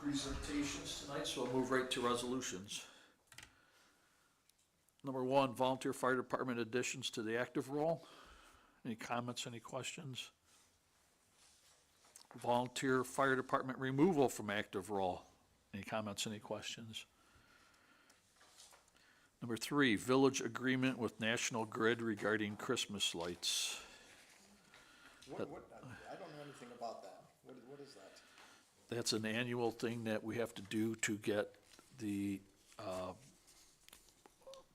presentations tonight, so I'll move right to resolutions. Number 1, volunteer fire department additions to the active role. Any comments, any questions? Volunteer fire department removal from active role. Any comments, any questions? Number 3, village agreement with National Grid regarding Christmas lights. I don't know anything about that. What is that? That's an annual thing that we have to do to get the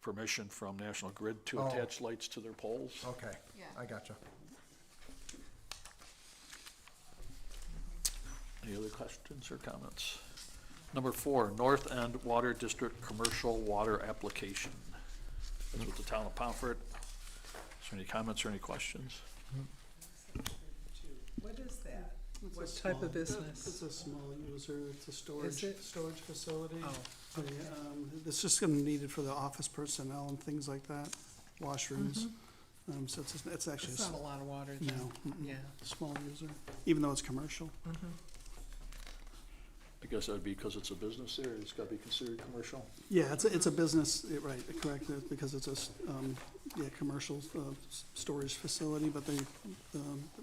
permission from National Grid to Oh. attach lights to their poles. Okay, Yeah. I gotcha. Any other questions or comments? Number 4, North End Water District Commercial Water Application. That's with the town of Pomfret. Is there any comments or any questions? What is that? It's a What small- type of business? It's a small user, it's a Is it? storage facility. Oh, It's just gonna need it for the office personnel and things like that, washrooms. So it's actually it's not a lot of water no, then. Yeah. small user, even though it's commercial. I guess that would be because it's a business there, it's gotta be considered commercial. Yeah, it's a business, right, correct, because it's a commercial, storage facility, but they,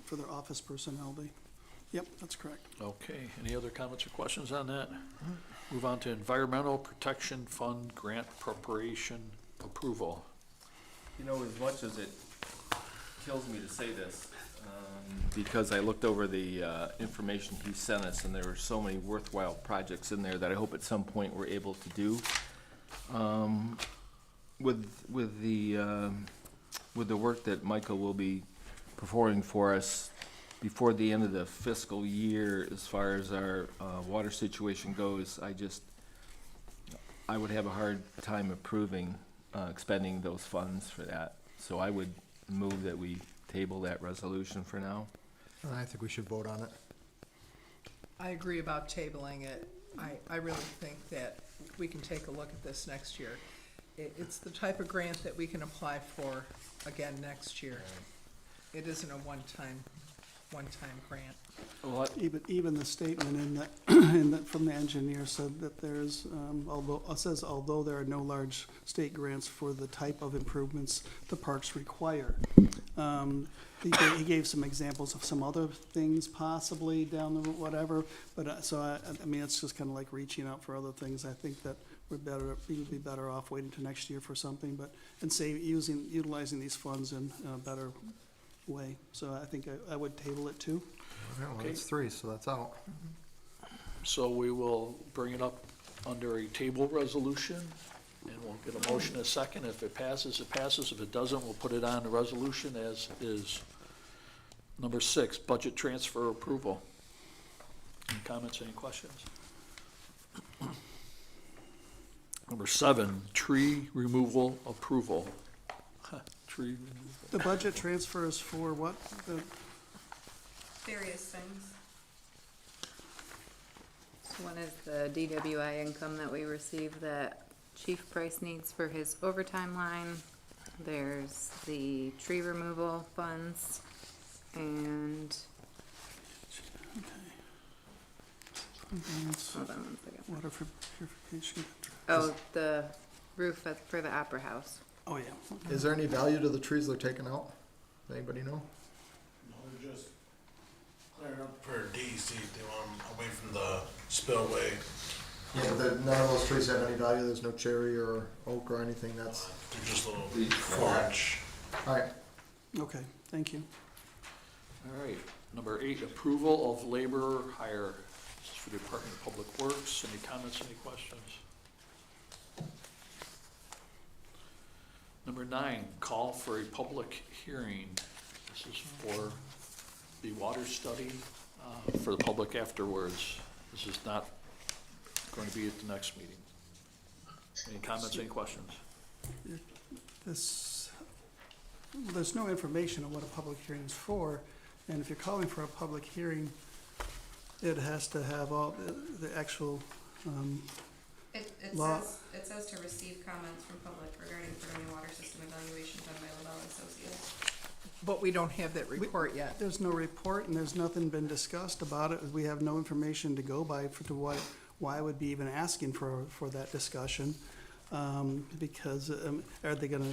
for their office personnel, yep, that's correct. Okay, any other comments or questions on that? Move on to Environmental Protection Fund Grant Preparation Approval. You know, as much as it kills me to say this, because I looked over the information he sent us, and there were so many worthwhile projects in there that I hope at some point we're able to do. With the work that Michael will be performing for us before the end of the fiscal year, as far as our water situation goes, I would have a hard time approving expending those funds for that. So I would move that we table that resolution for now. I think we should vote on it. I agree about tabling it. I really think that we can take a look at this next year. It's the type of grant that we can apply for again next year. It isn't a one-time grant. Well, Even the statement from the engineer said that there's, although there are no large state grants for the type of improvements the parks require. He gave some examples of some other things possibly down the whatever, but, I mean, it's just kinda like reaching out for other things. I think that we would be better off waiting till next year for something, and utilizing these funds in a better way. So I think I would table it too. Well, Okay. it's 3, so that's out. so we will bring it up under a table resolution, and we'll get a motion in a second. If it passes, it passes. If it doesn't, we'll put it on the resolution as is. Number 6, budget transfer approval. Any comments, any questions? Number 7, tree removal approval. Tree removal. The budget transfer is for what? Various things. One is the DWI income that we receive that Chief Price needs for his overtime line. There's the tree removal funds and, hold on one second. Water purification. The roof for the Opera House. Oh, yeah. Is there any value to the trees they're taking out? Does anybody know? No, they're just clearing up for DEC. They want them away from the spillway. Yeah, but none of those trees have any value. There's no cherry or oak or anything. That's, They're just little 4-inch. all right. Okay, thank you. All right, number 8, approval of labor hire. This is for the Department of Public Works. Any comments, any questions? Number 9, call for a public hearing. This is for the water study for the public afterwards. This is not going to be at the next meeting. Any comments, any questions? There's no information on what a public hearing is for, and if you're calling for a public hearing, it has to have all the actual, It Law- says to receive comments from public regarding Fredonia water system evaluation done by LaBelle and Associates. But we don't have that report yet. there's no report and there's nothing been discussed about it. We have no information to go by to why would be even asking for that discussion? Because, are they gonna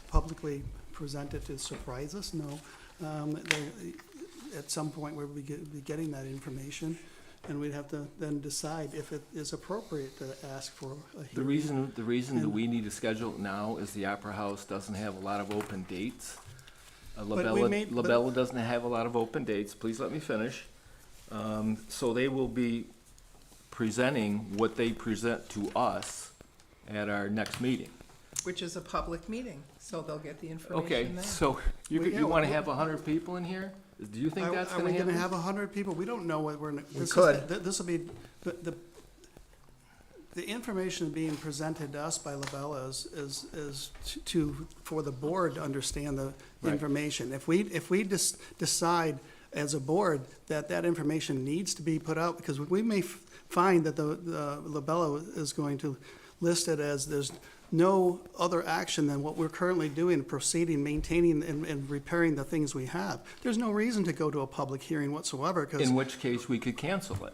publicly present it to surprise us? No. At some point, we'll be getting that information, and we'd have to then decide if it is appropriate to ask for a hearing. The reason that we need to schedule it now is the Opera House doesn't have a lot of open dates. Labella doesn't have a lot of open dates. Please let me finish. So they will be presenting what they present to us at our next meeting. Which is a public meeting, so they'll get the Okay, information there. so Well, yeah, you wanna have 100 people in here? Do you think that's Are gonna we gonna happen? have 100 people? We don't know what we're. We could. This will be, the information being presented to us by Labella is for the board to understand the Right. information. If we decide as a board that information needs to be put out, because we may find that the Labella is going to list it as there's no other action than what we're currently doing, proceeding, maintaining, and repairing the things we have. There's no reason to go to a public hearing whatsoever, because, In which case, we could cancel it.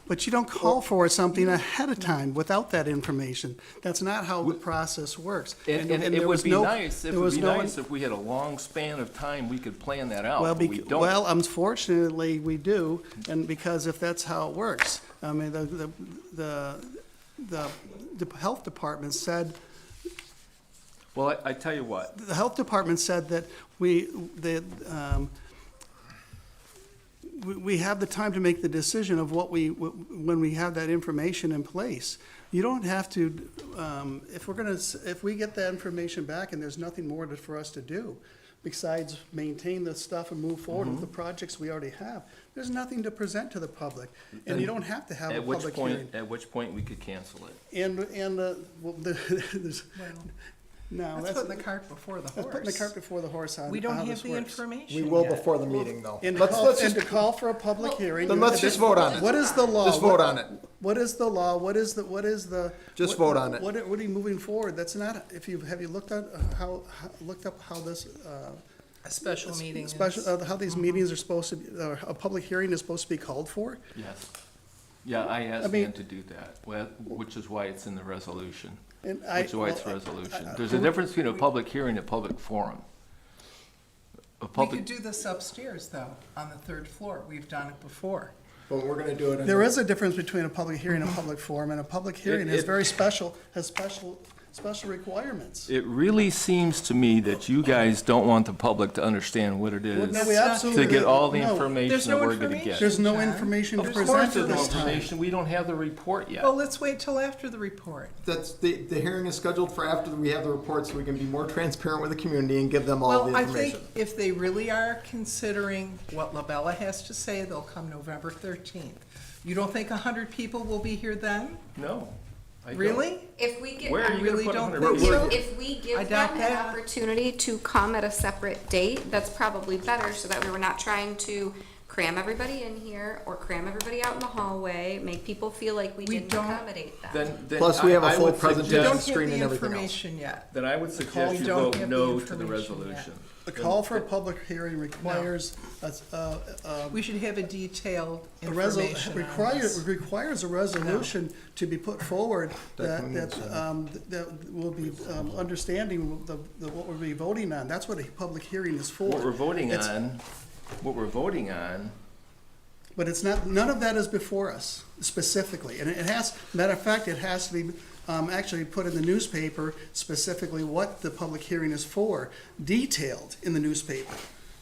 but you don't call for something ahead of time without that information. That's not how the process works. And there it was would be no- nice, there was no- if we had a long span of time, we could plan that out, Well, but we don't. well, unfortunately, we do, and because if that's how it works, I mean, the health department said, Well, I tell you what, the health department said that we have the time to make the decision of when we have that information in place. You don't have to, if we get that information back and there's nothing more for us to do besides maintain the stuff and move forward with the projects we already have, there's nothing to present to the public. And you don't have to have a public hearing. at which point we could cancel it. No, That's putting the cart before the that's putting the horse. cart before the horse on We don't how have this the works. information We will yet. before the meeting, though. And Let's to call for a public hearing. Then let's just vote on it. What is the law? Just vote on it. What is the law? What is the? Just what- vote on it. What are you moving forward? That's not, have you looked at looked up how this, A special meeting is. how these meetings are supposed to be, a public hearing is supposed to be called for? Yes. Yeah, I asked I mean- Dan to do that, which is why it's in the resolution. And Which is why it's resolution. There's a difference between a public hearing and a public forum. A We public, could do this upstairs, though, on the third floor. We've done it before. But we're gonna do it. There is a difference between a public hearing and a public forum, and a public hearing is it- very special, has special requirements. it really seems to me that you guys don't want the public to understand what it No, is, we absolutely. to get all the no. information There's that no we're gonna information. get. There's no John. information to Of course present there's at no this time. information, we don't have the report yet. Well, let's wait till after the report. That's, the hearing is scheduled for after we have the report, so we can be more transparent with the community and give them all Well, the I think information. if they really are considering what Labella has to say, they'll come November 13th. You don't think 100 people will be here then? No. I don't. Really? If we get, Where are I you gonna really put don't 100 think people? so. if we I give doubt them an that. opportunity to come at a separate date, that's probably better, so that we were not trying to cram everybody in here or cram everybody out in the hallway, make people feel like we We didn't don't- accommodate them. Then Plus, we have a I full would We presentation. suggest- don't have Screen the and everything else. information yet. Then I would suggest you don't vote have the no to the information yet. resolution. The call for a public hearing requires We should have a detailed a information on this. requires a resolution to be put forward That that, can be that will be understanding what we'll be voting on. That's what a public hearing is for. What we're voting It's- on, But it's not, none of that is before us specifically. And it has, matter of fact, it has to be actually put in the newspaper specifically what the public hearing is for, detailed in the newspaper.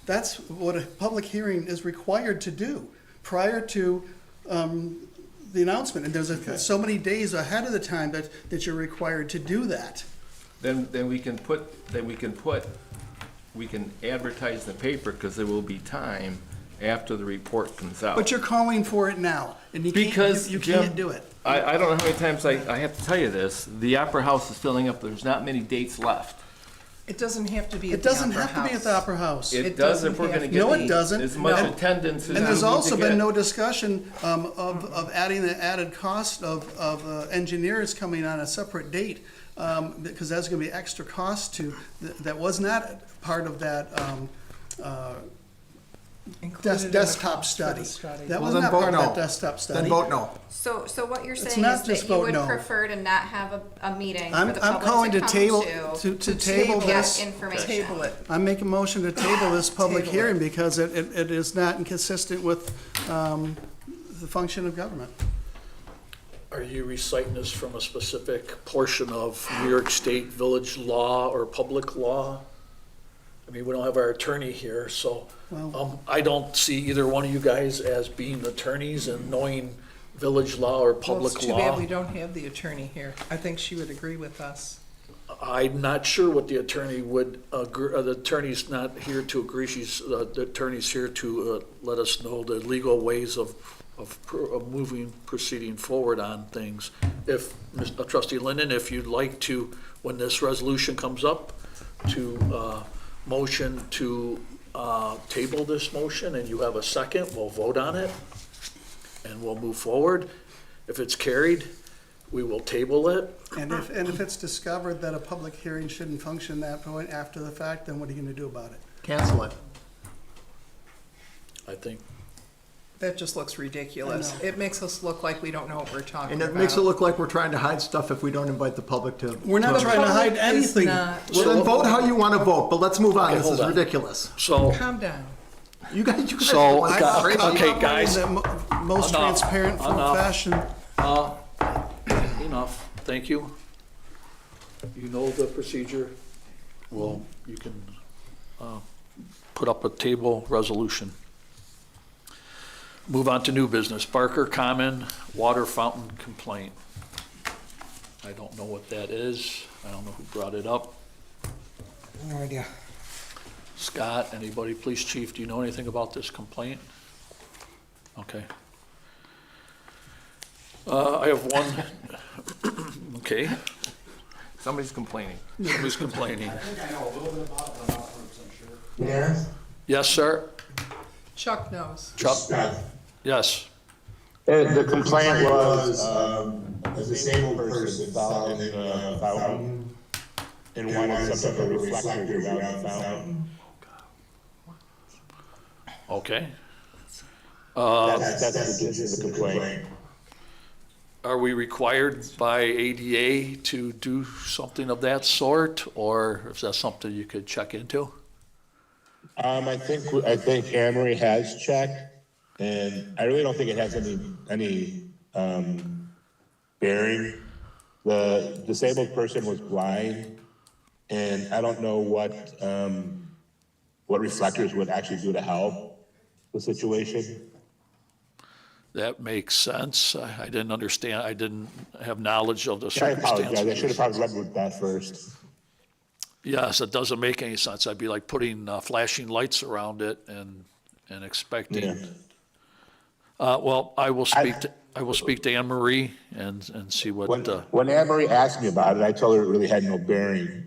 That's what a public hearing is required to do prior to the announcement. And there's so many days ahead of the time that you're required to do that. then we can advertise in the paper, because there will be time after the report comes out. But you're calling for it now, and you Because, can't, you Jim, can't do it. I don't know how many times I have to tell you this, the Opera House is filling up, there's not many dates left. It doesn't have to be at It the doesn't Opera have to be at the House. Opera House. It It does if doesn't we're gonna have- get No, it doesn't. as much No. attendance as we And there's need also to been get. no discussion of adding the added cost of engineers coming on a separate date, because that's gonna be extra cost that was not part of that Included in the desktop cost for study. the study. That Well, was then not vote part of that no. desktop study. Then vote no. So what you're It's saying not is just that you vote would no. prefer to not have a meeting I'm for the calling public to to table, come to to table get this. information. Table it. I make a motion to table this public Table hearing it. because it is not inconsistent with the function of government. Are you reciting this from a specific portion of New York State village law or public law? I mean, we don't have our attorney here, so, Well- I don't see either one of you guys as being attorneys and knowing village law or Well, public it's too bad law. we don't have the attorney here. I think she would agree with us. I'm not sure what the attorney would agree, the attorney's not here to agree, the attorney's here to, let us know the legal ways of moving, proceeding forward on things. If, Trustee Linden, if you'd like to, when this resolution comes up, to, motion to, table this motion, and you have a second, we'll vote on it, and we'll move forward. If it's carried, we will table it. And if it's discovered that a public hearing shouldn't function that point after the fact, then what are you gonna do about it? Cancel it. I think, That just looks ridiculous. I know. It makes us look like we don't know what we're talking And about. it makes it look like we're trying to hide stuff if we don't invite the public to. We're not to- trying to hide Public is anything. not- Well, then vote how you want to vote, but let's move on. Okay, This is hold on. ridiculous. so, Calm down. You guys So, are going gu- crazy. okay, guys, In the most Enough. transparent Enough. fashion. enough, thank you. You know the procedure. Well, you can, put up a table resolution. Move on to new business. Barker Common Water Fountain Complaint. I don't know what that is. I don't know who brought it up. No idea. Scott, anybody, police chief, do you know anything about this complaint? Okay. I have one, okay, Somebody's complaining. somebody's complaining. Yeah, Yes, sir? Chuck knows. Chuck? Yes. the complaint was, a disabled person fell in the fountain and wanted some type of reflectors around the fountain. Okay. That's the gist of the complaint. Are we required by ADA to do something of that sort, or is that something you could check into? I think Anne Marie has checked, and I really don't think it has any bearing. The disabled person was blind, and I don't know what reflectors would actually do to help the situation. That makes sense. I didn't understand, I didn't have knowledge of the I apologize, I should have circumstances. probably read with that first. Yes, it doesn't make any sense. I'd be like putting flashing lights around it and expecting. Yeah. Well, I will speak to Anne Marie and see what, When Anne Marie asked me about it, I told her it really had no bearing,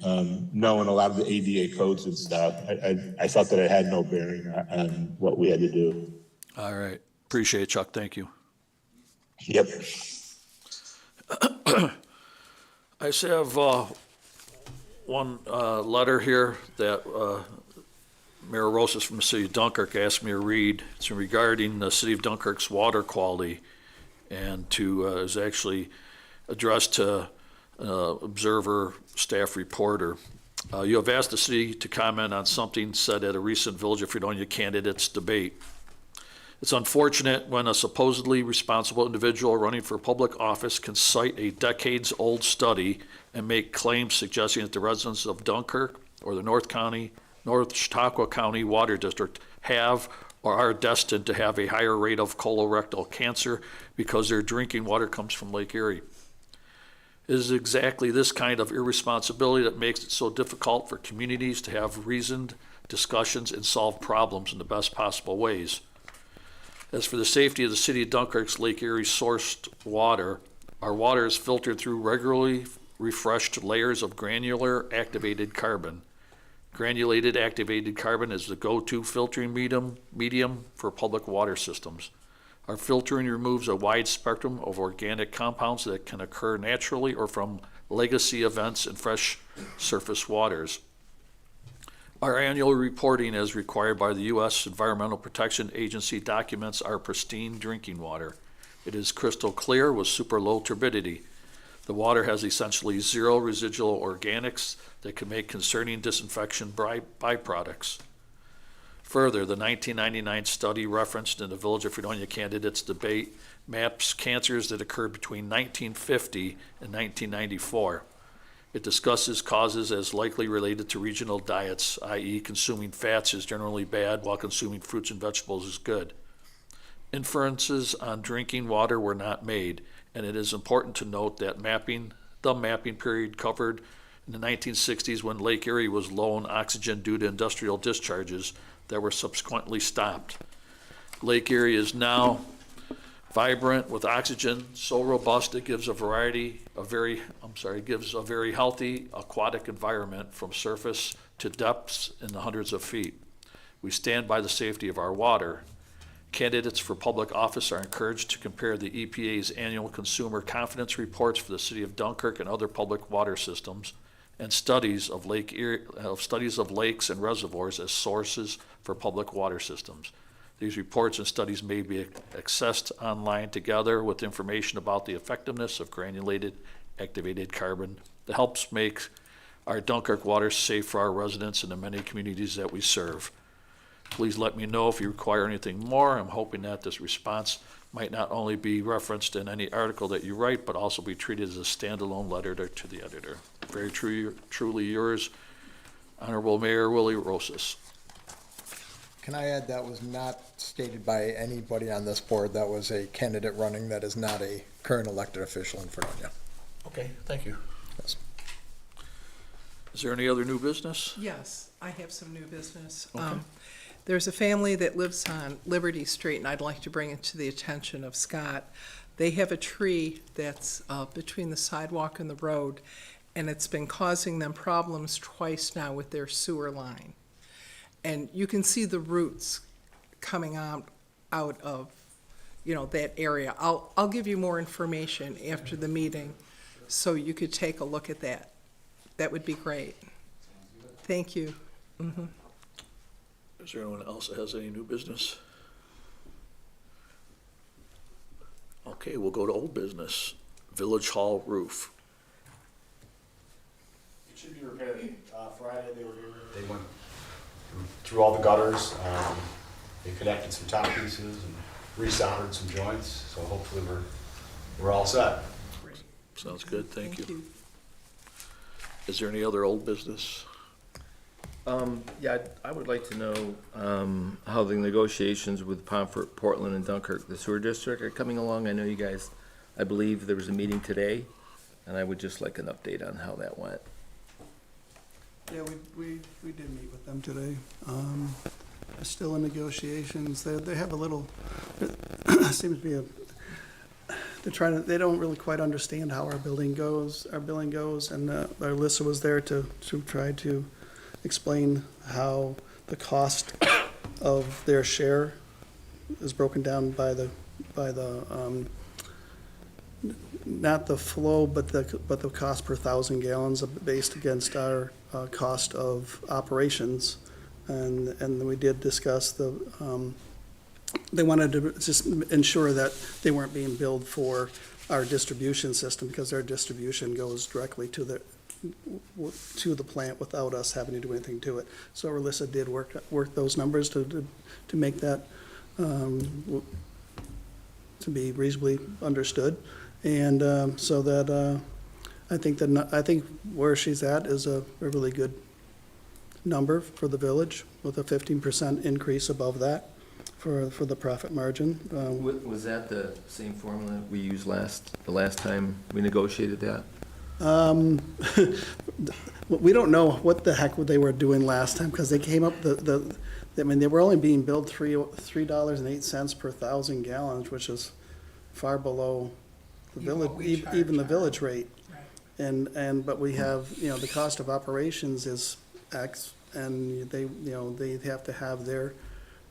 knowing a lot of the ADA codes and stuff. I felt that it had no bearing on what we had to do. all right. Appreciate it, Chuck. Thank you. Yep. I just have one letter here that Mayor Rosas from the city of Dunkirk asked me to read. It's regarding the city of Dunkirk's water quality, and is actually addressed to Observer staff reporter. You have asked the city to comment on something said at a recent Village of Fredonia candidates debate. It's unfortunate when a supposedly responsible individual running for public office can cite a decades-old study and make claims suggesting that the residents of Dunkirk or the North Chautauqua County Water District have or are destined to have a higher rate of colorectal cancer because their drinking water comes from Lake Erie. It is exactly this kind of irresponsibility that makes it so difficult for communities to have reasoned discussions and solve problems in the best possible ways. As for the safety of the city of Dunkirk's Lake Erie sourced water, our water is filtered through regularly refreshed layers of granular activated carbon. Granulated activated carbon is the go-to filtering medium for public water systems. Our filtering removes a wide spectrum of organic compounds that can occur naturally or from legacy events in fresh surface waters. Our annual reporting as required by the U.S. Environmental Protection Agency documents our pristine drinking water. It is crystal clear with super low turbidity. The water has essentially zero residual organics that can make concerning disinfection byproducts. Further, the 1999 study referenced in the Village of Fredonia candidates debate maps cancers that occurred between 1950 and 1994. It discusses causes as likely related to regional diets, i.e. consuming fats is generally bad while consuming fruits and vegetables is good. Inferences on drinking water were not made, and it is important to note that the mapping period covered in the 1960s when Lake Erie was low on oxygen due to industrial discharges that were subsequently stopped. Lake Erie is now vibrant with oxygen, so robust it gives a very healthy aquatic environment from surface to depths in the hundreds of feet. We stand by the safety of our water. Candidates for public office are encouraged to compare the EPA's annual consumer confidence reports for the city of Dunkirk and other public water systems and studies of lakes and reservoirs as sources for public water systems. These reports and studies may be accessed online together with information about the effectiveness of granulated activated carbon that helps make our Dunkirk water safe for our residents and the many communities that we serve. Please let me know if you require anything more. I'm hoping that this response might not only be referenced in any article that you write, but also be treated as a standalone letter to the editor. Very truly yours, Honorable Mayor Willie Rosas. Can I add, that was not stated by anybody on this board. That was a candidate running that is not a current elected official in Fredonia. Okay, thank you. Yes. Is there any other new business? Yes, I have some new business. Okay. There's a family that lives on Liberty Street, and I'd like to bring it to the attention of Scott. They have a tree that's between the sidewalk and the road, and it's been causing them problems twice now with their sewer line. And you can see the roots coming out of, that area. I'll give you more information after the meeting, so you could take a look at that. That would be great. Thank you. Mhm. Is there anyone else that has any new business? Okay, we'll go to old business. Village Hall roof. It should be repaired. Friday they were here. They went through all the gutters. They connected some top pieces and resoldered some joints. So hopefully we're all set. Sounds good, thank you. Is there any other old business? Yeah, I would like to know how the negotiations with Pomfret, Portland, and Dunkirk, the sewer district, are coming along. I know you guys, I believe there was a meeting today, and I would just like an update on how that went. Yeah, we did meet with them today. They're still in negotiations. They have a little, seems to be they don't really quite understand how our billing goes, and Alyssa was there to try to explain how the cost of their share is broken down by the not the flow, but the cost per 1,000 gallons based against our cost of operations. And we did discuss they wanted to just ensure that they weren't being billed for our distribution system, because their distribution goes directly to the plant without us having to do anything to it. So Alyssa did work those numbers to make that to be reasonably understood, and so that I think where she's at is a really good number for the village, with a 15% increase above that for the profit margin. Was that the same formula we used the last time we negotiated that? We don't know what the heck they were doing last time, because they came up they were only being billed $3.08 per 1,000 gallons, which is far below the village, even the village rate. Right. But we have, the cost of operations is X, and they have to have their,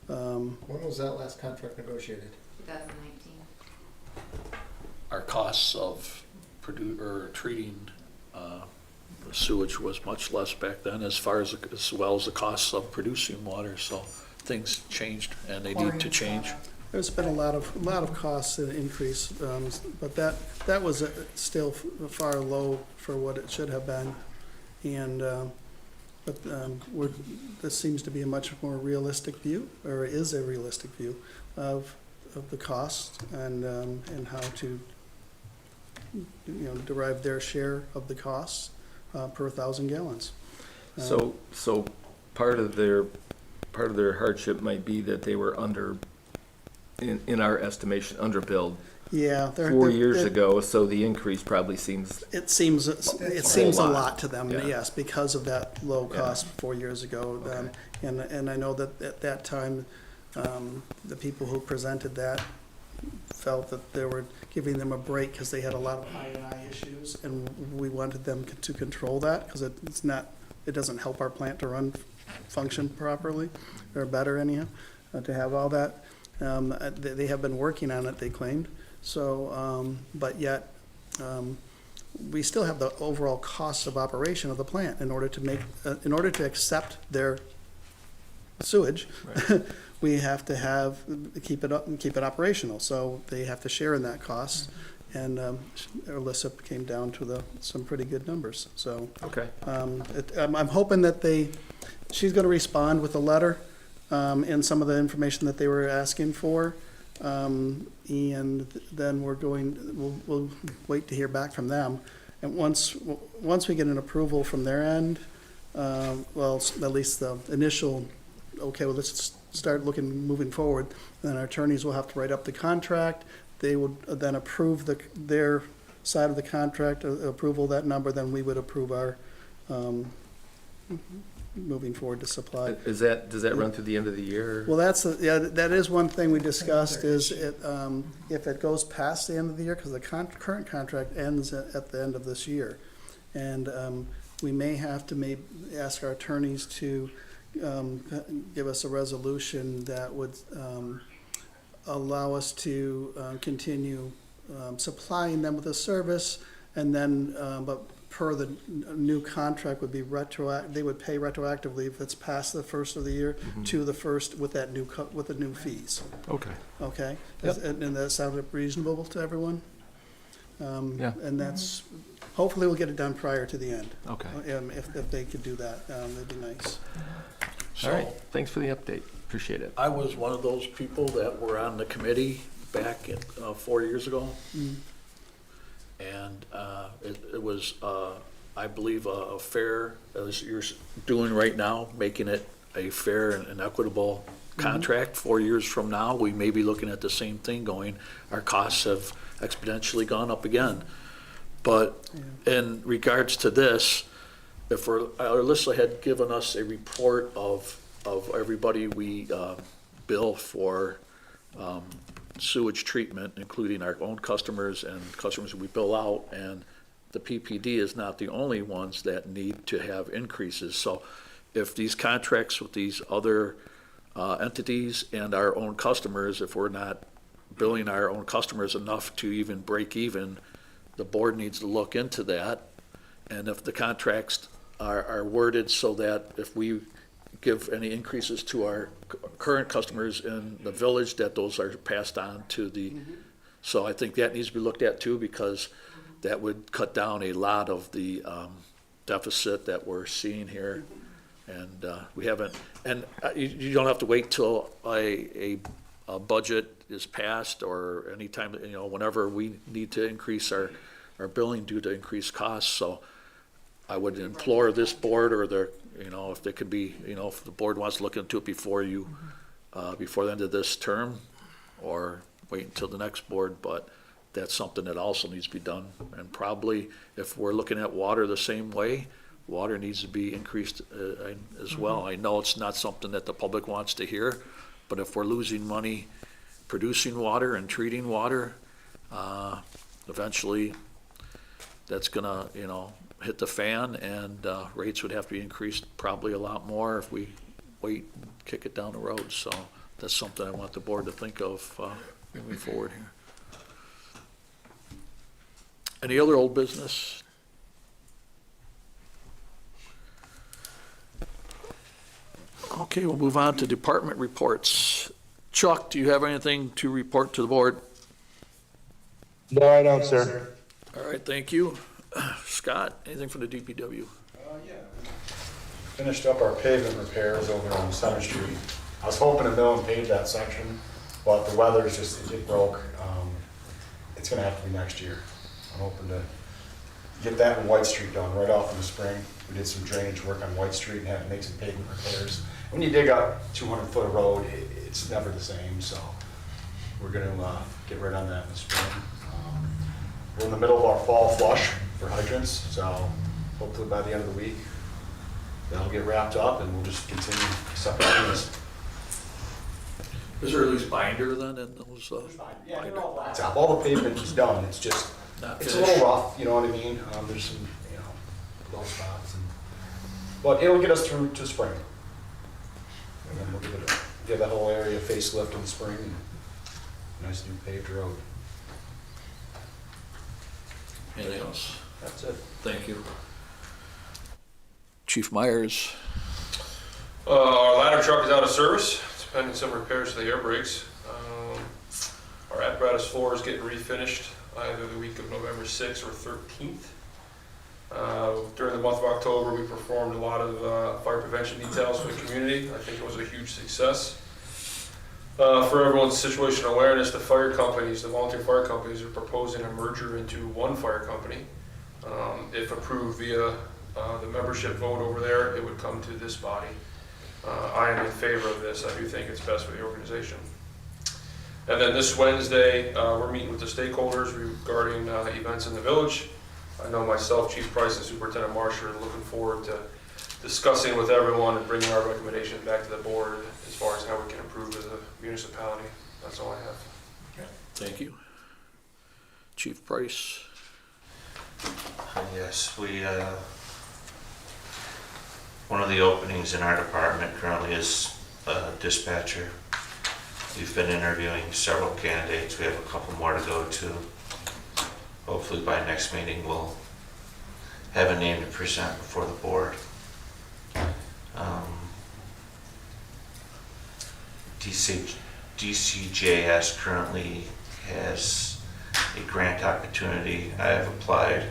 When was that last contract negotiated? 2019. Our costs of treating Sewage was much less back then as far as well as the costs of producing water, so things changed and they need to change. There's been a lot of costs increase, but that was still far low for what it should have been. And, this seems to be a much more realistic view, or is a realistic view of the cost and how to, derive their share of the costs, per 1,000 gallons. So part of their hardship might be that they were in our estimation, underbilled Yeah. 4 years ago, so the increase probably seems, It seems a lot to them, Yeah. yes, because of that low Yeah. cost 4 years ago. And I know that at that time, the people who presented that felt that they were giving them a break because they had a lot of I&I issues, and we wanted them to control that, because it doesn't help our plant to function properly, or better anyhow, to have all that. They have been working on it, they claimed, so, but yet, we still have the overall costs of operation of the plant in order to accept their sewage. We have to keep it operational, so they have to share in that cost. And Alyssa came down to some pretty good numbers, so. okay. I'm hoping that she's gonna respond with a letter, and some of the information that they were asking for. And then we'll wait to hear back from them. And once we get an approval from their end, well, at least the initial, okay, well, let's start moving forward, then our attorneys will have to write up the contract. They would then approve their side of the contract, approval of that number, then we would approve our, moving forward to supply. Does that run through the end of the year? Well, that is one thing we discussed, is if it goes past the end of the year, because the current contract ends at the end of this year. And we may have to ask our attorneys to give us a resolution that would allow us to continue supplying them with a service, and then, but per the new contract would be they would pay retroactively if it's past the first of the year to the first with the new fees. Okay. Okay? Yep. And that sounded reasonable to everyone? Yeah. And that's, hopefully we'll get it done prior to the end. Okay. If they could do that, that'd be nice. All right, So thanks for the update. Appreciate it. I was one of those people that were on the committee back 4 years ago. And it was, I believe, a fair, as you're doing right now, making it a fair and equitable contract. 4 years from now, we may be looking at the same thing going, our costs have exponentially gone up again. But in regards to this, if Alyssa had given us a report of everybody we bill for sewage treatment, including our own customers and customers we bill out, and the PPD is not the only ones that need to have increases. So if these contracts with these other entities and our own customers, if we're not billing our own customers enough to even break even, the board needs to look into that. And if the contracts are worded so that if we give any increases to our current customers in the village, that those are passed on to the, so I think that needs to be looked at too, because that would cut down a lot of the deficit that we're seeing here. And we haven't, and you don't have to wait till a budget is passed or anytime, whenever we need to increase our billing due to increased costs. So I would implore this board or if they could be, if the board wants to look into it before the end of this term, or wait until the next board, but that's something that also needs to be done. And probably if we're looking at water the same way, water needs to be increased as well. I know it's not something that the public wants to hear, but if we're losing money producing water and treating water, eventually that's gonna, hit the fan, and rates would have to be increased probably a lot more if we wait and kick it down the road. So that's something I want the board to think of moving forward here. Any other old business? Okay, we'll move on to department reports. Chuck, do you have anything to report to the board? No, I don't, sir. All right, thank you. Scott, anything from the DPW? Yeah. Finished up our pavement repairs over on Center Street. I was hoping to mill and pave that section, but the weather's just, it broke. It's gonna have to be next year. I'm hoping to get that in White Street done right off in the spring. We did some drainage work on White Street and had to make some pavement repairs. When you dig up 200 foot of road, it's never the same, so we're gonna get right on that in the spring. We're in the middle of our fall flush for hydrants, so hopefully by the end of the week, that'll get wrapped up and we'll just continue separating this. Is there at least binder then in those? Yeah, they're all blacktop. All the pavement is done, it's just, Not it's a finished. little rough, you know what I mean? There's some, low spots. But it'll get us through to spring. And then we'll give that whole area a facelift in the spring and nice new paved road. Anything else? That's it. Thank you. Chief Myers. Our ladder truck is out of service. It's pending some repairs to the air brakes. Our apparatus floor is getting refinished either the week of November 6th or 13th. During the month of October, we performed a lot of fire prevention details for the community. I think it was a huge success. For everyone's situational awareness, the fire companies, the volunteer fire companies, are proposing a merger into one fire company. If approved via the membership vote over there, it would come to this body. I am in favor of this. I do think it's best for the organization. And then this Wednesday, we're meeting with the stakeholders regarding events in the village. I know myself, Chief Price, and Superintendent Marsh are looking forward to discussing with everyone and bringing our recommendation back to the board as far as how we can improve as a municipality. That's all I have. Thank you. Chief Price. Yes, one of the openings in our department currently is dispatcher. We've been interviewing several candidates. We have a couple more to go to. Hopefully by next meeting we'll have a name to present before the board. DCJS currently has a grant opportunity. I have applied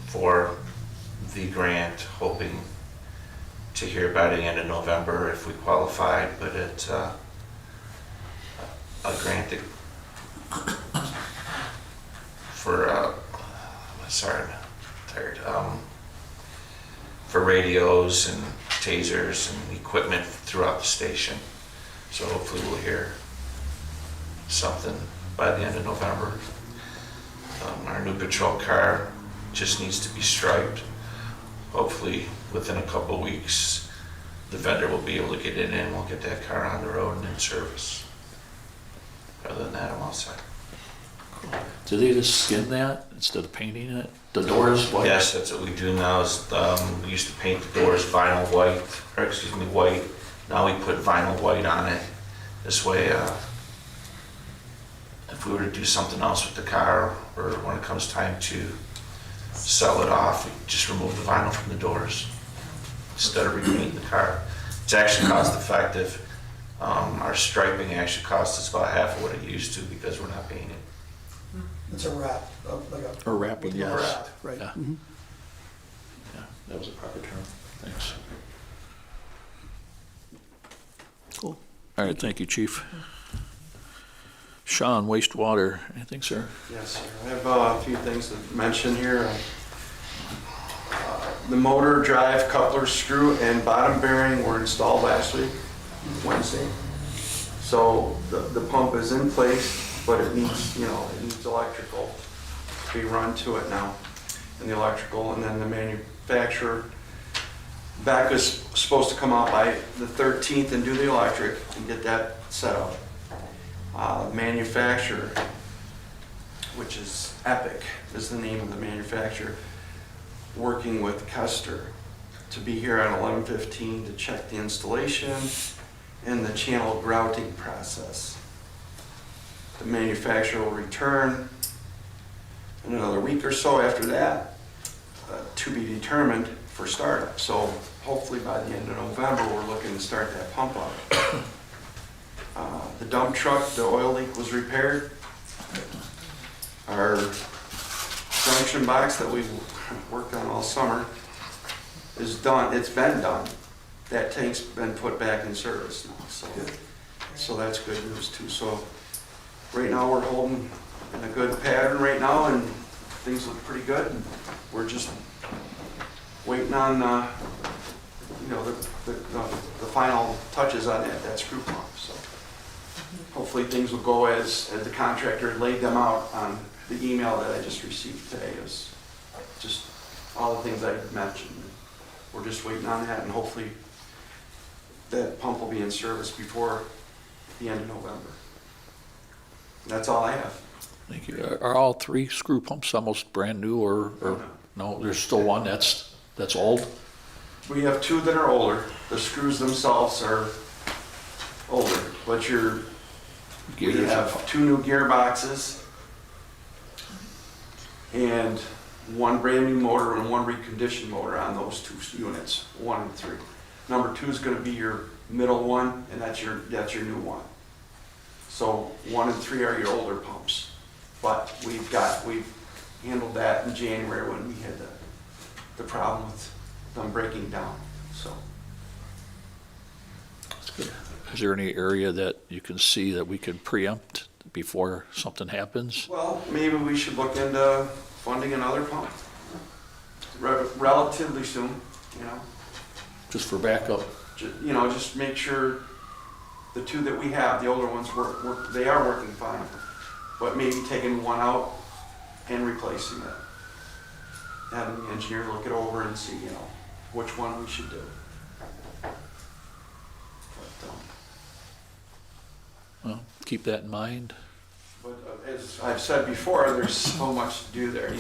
for the grant, hoping to hear by the end of November if we qualified, but it's a grant that for sorry, I'm tired. For radios and tasers and equipment throughout the station. So hopefully we'll hear something by the end of November. Our new patrol car just needs to be striped. Hopefully within a couple of weeks, the vendor will be able to get it in. We'll get that car on the road and in service. Other than that, I'm all set. Do they just skin that instead of painting it? The doors white? Yes, that's what we do now. Is we used to paint the doors vinyl white, or excuse me, white. Now we put vinyl white on it. This way, if we were to do something else with the car, or when it comes time to sell it off, we just remove the vinyl from the doors instead of repainting the car. It's actually cost effective. Our striping actually costs us about half of what it used to because we're not painting. It's a wrap, like a. Or wrapping, yes. Wrap, right. Yeah. Mhm. Yeah, that was a proper term. Thanks. Cool. All right, thank you, Chief. Sean, wastewater, anything, sir? Yes, sir. I have a few things to mention here. The motor drive coupler screw and bottom bearing were installed last week, Wednesday. So the pump is in place, but it needs, it needs electrical to be run to it now. And the electrical, and then the manufacturer, Becca's supposed to come out by the 13th and do the electric and get that set up. Manufacturer, which is Epic, is the name of the manufacturer, working with Kester to be here at 11:15 to check the installation and the channel grouting process. The manufacturer will return in another week or so after that, to be determined. for startup. So hopefully by the end of November, we're looking to start that pump up. The dump truck, the oil leak was repaired. Our junction box that we worked on all summer is done, it's been done. That tank's been put back in service now, so that's good news too. So right now, we're holding in a good pattern right now, and things look pretty good. We're just waiting on, you know, the final touches on that screw pump, so. Hopefully things will go as the contractor laid them out on the email that I just received today, is just all the things I mentioned. We're just waiting on that, and hopefully that pump will be in service before the end of November. That's all I have. Thank you. Are all 3 screw pumps almost brand new, or no, there's still one that's old? We have 2 that are older. The screws themselves are older, but we have 2 new gearboxes and 1 brand new motor and 1 reconditioned motor on those 2 units, 1 and 3. Number 2 is going to be your middle one, and that's your new one. So 1 and 3 are your older pumps, but we've handled that in January when we had the problem with them breaking down. So. That's good. Is there any area that you can see that we could preempt before something happens? Well, maybe we should look into funding another pump relatively soon, you know. Just for backup? You know, just make sure the 2 that we have, the older ones, they are working fine, but maybe taking one out and replacing it. Having the engineer look it over and see, you know, which one we should do. Well, keep that in mind. But as I've said before, there's so much to do there.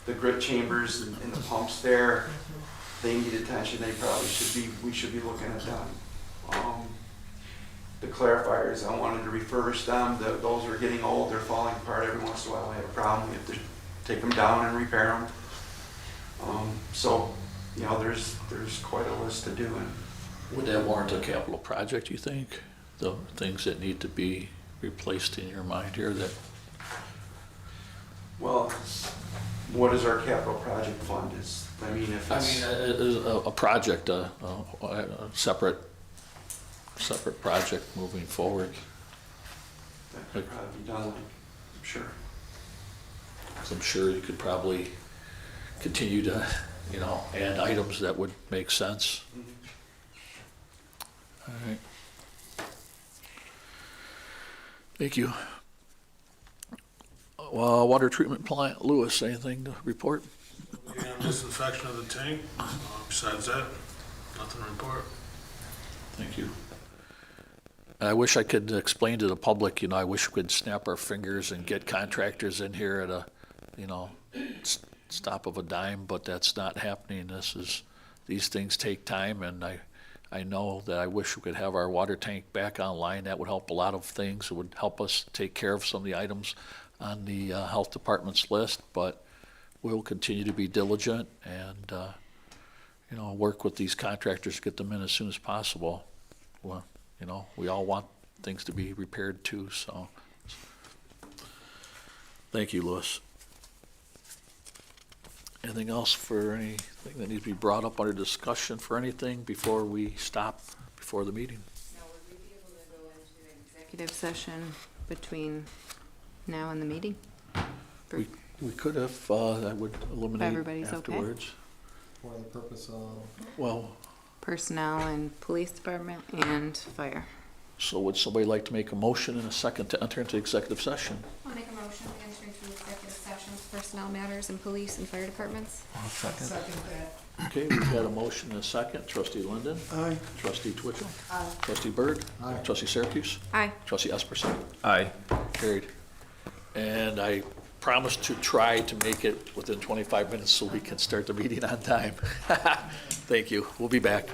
The grit chambers and the pumps there, they need attention. We should be looking at them. The clarifiers, I wanted to refurbish them. Those are getting old. They're falling apart every once in a while. I have a problem. We have to take them down and repair them. So, you know, there's quite a list to do. And would that warrant a capital project, you think? The things that need to be replaced in your mind here that? Well, what is our capital project fund? A project, a separate project moving forward. That could probably be done, I'm sure. I'm sure you could probably continue to, you know, add items that would make sense. All right. Thank you. Water treatment plant, Lewis, anything to report? Yeah, disinfection of the tank. Besides that, nothing to report. Thank you. I wish I could explain to the public, you know, I wish we could snap our fingers and get contractors in here at a, you know, stop of a dime, but that's not happening. These things take time, and I know that I wish we could have our water tank back online. That would help a lot of things. It would help us take care of some of the items on the health department's list, but we'll continue to be diligent and, you know, work with these contractors to get them in as soon as possible. Well, you know, we all want things to be repaired too, so. Thank you, Louis. Anything else for anything that needs to be brought up under discussion for anything before we stop before the meeting? Now, would we be able to go into executive session between now and the meeting? We could have, I would eliminate Everybody's okay? afterwards. For the purpose of? Well, Personnel and police department and fire. so would somebody like to make a motion in a second to enter into executive session? I'll make a motion to enter into executive sessions, personnel matters, and police and fire departments. Second that. Okay, we've got a motion and a second. Trustee Linden? Aye. Trustee Twitchell? Aye. Trustee Byrd? Aye. Trustee Syracuse? Aye. Trustee Esperson? Aye. Carried. And I promise to try to make it within 25 minutes so we can start the meeting on time. Thank you. We'll be back.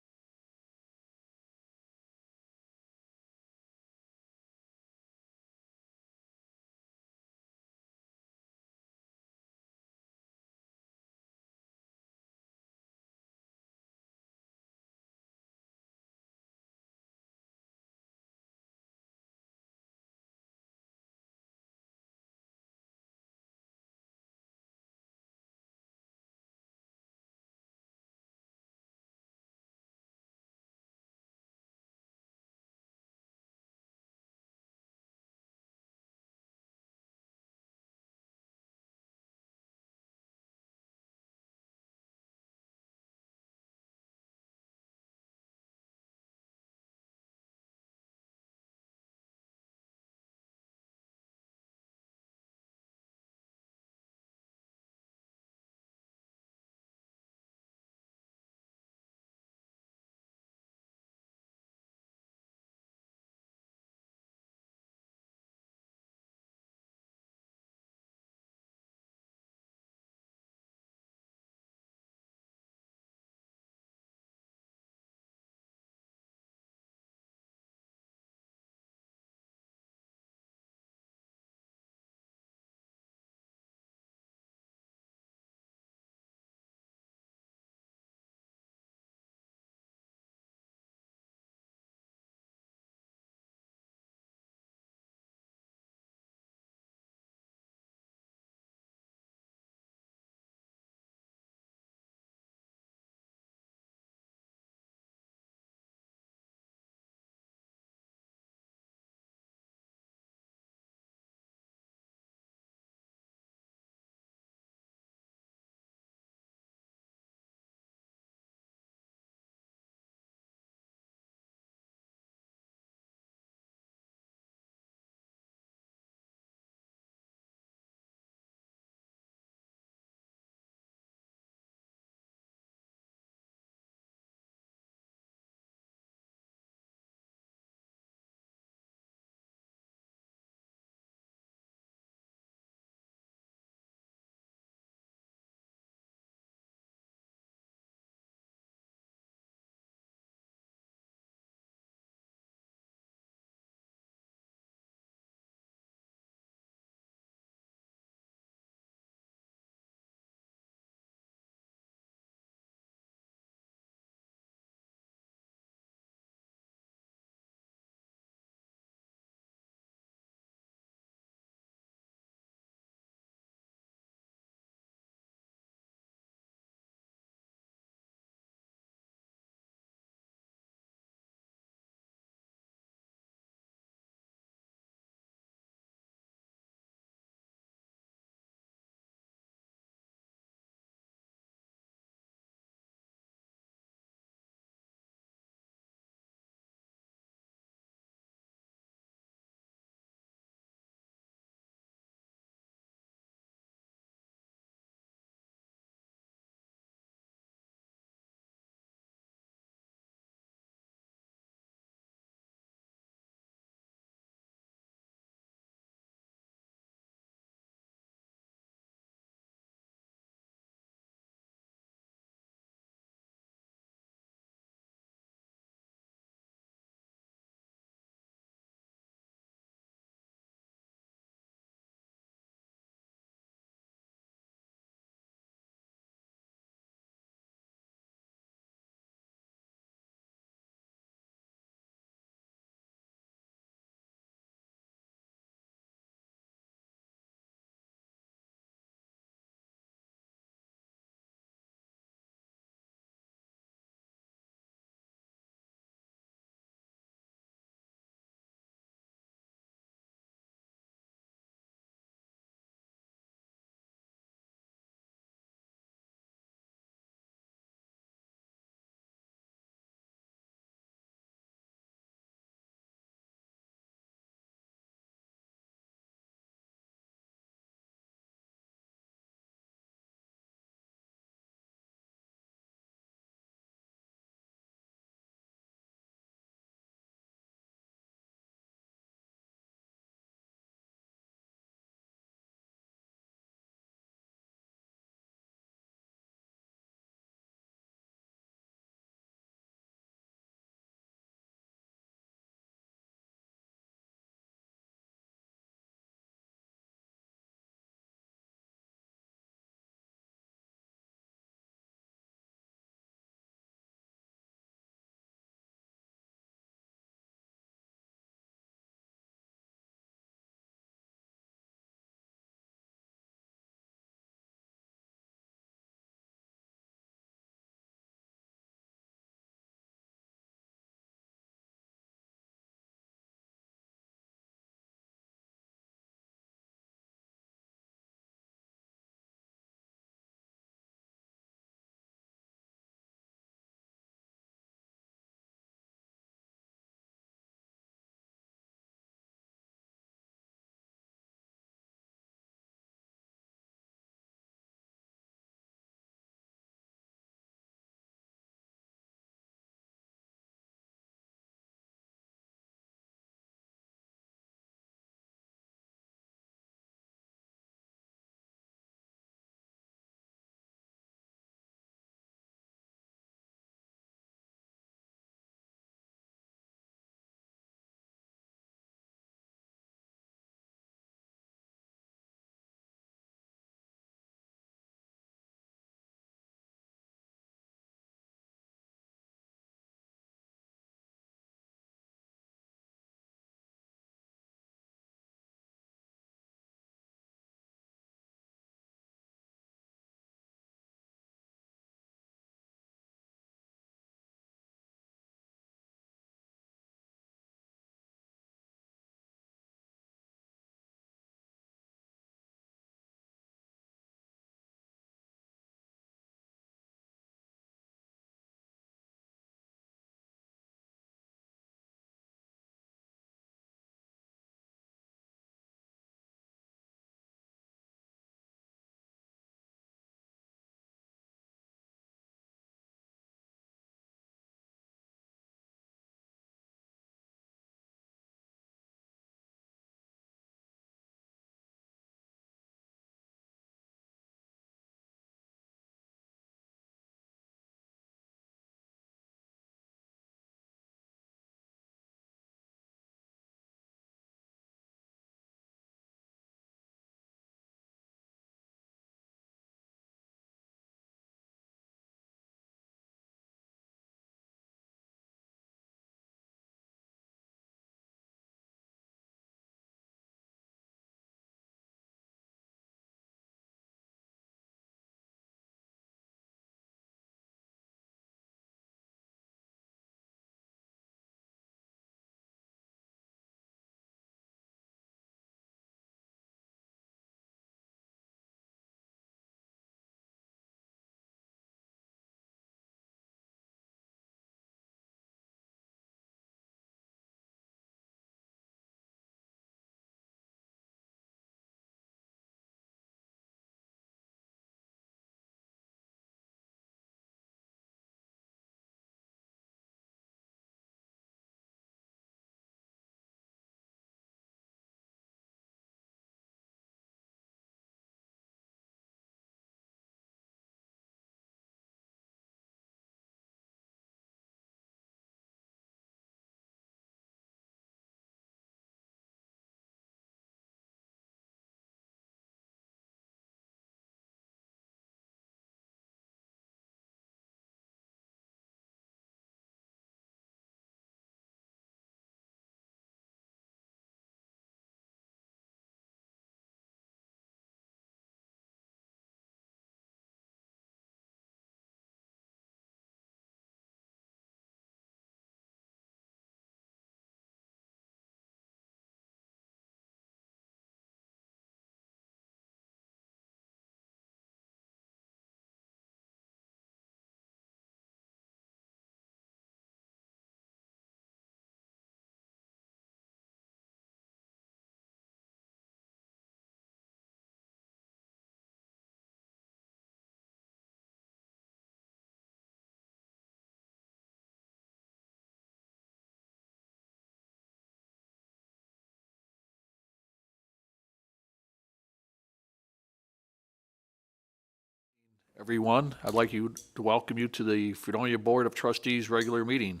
Everyone, I'd like to welcome you to the Fredonia Board of Trustees regular meeting.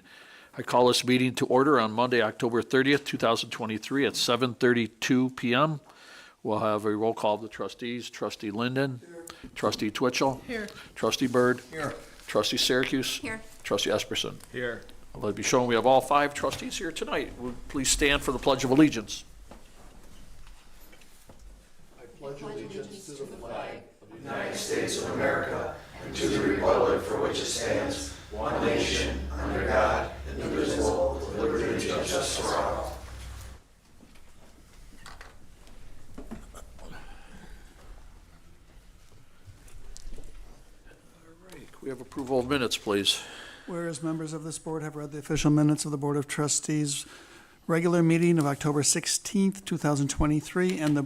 I call this meeting to order on Monday, October 30th, 2023 at 7:32 PM. We'll have a roll call of the trustees. Trustee Linden. Trustee Twitchell. Here. Trustee Byrd. Here. Trustee Syracuse. Here. Trustee Esperson. Here. Let it be shown we have all 5 trustees here tonight. Would please stand for the Pledge of Allegiance. United States of America and to the republic for which it stands, one nation, under God, indivisible, with liberty and justice for all. All right, we have approval of minutes, please. Whereas members of this board have read the official minutes of the Board of Trustees regular meeting of October 16th, 2023, and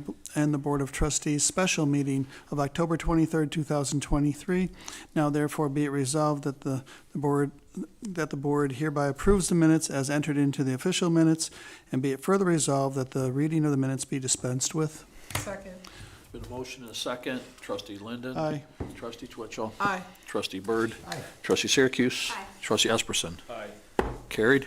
the Board of Trustees special meeting of October 23rd, 2023. Now therefore be it resolved that the board hereby approves the minutes as entered into the official minutes, and be it further resolved that the reading of the minutes be dispensed with. Second. Been a motion and a second. Trustee Linden. Aye. Trustee Twitchell. Aye. Trustee Byrd. Aye. Trustee Syracuse. Aye. Trustee Esperson. Aye. Carried.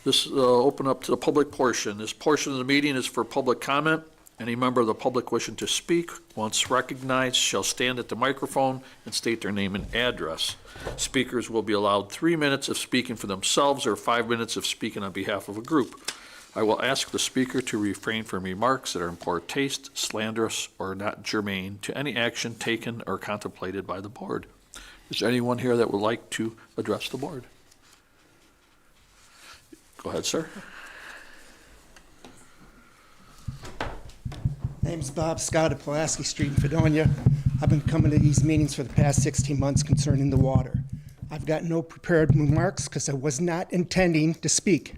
This open up to the public portion. This portion of the meeting is for public comment. Any member of the public wishing to speak, once recognized, shall stand at the microphone and state their name and address. Speakers will be allowed 3 minutes of speaking for themselves or 5 minutes of speaking on behalf of a group. I will ask the speaker to refrain from remarks that are in poor taste, slanderous, or not germane to any action taken or contemplated by the board. Is there anyone here that would like to address the board? Go ahead, sir. Name's Bob Scott of Pulaski Street in Fredonia. I've been coming to these meetings for the past 16 months concerning the water. I've got no prepared remarks because I was not intending to speak,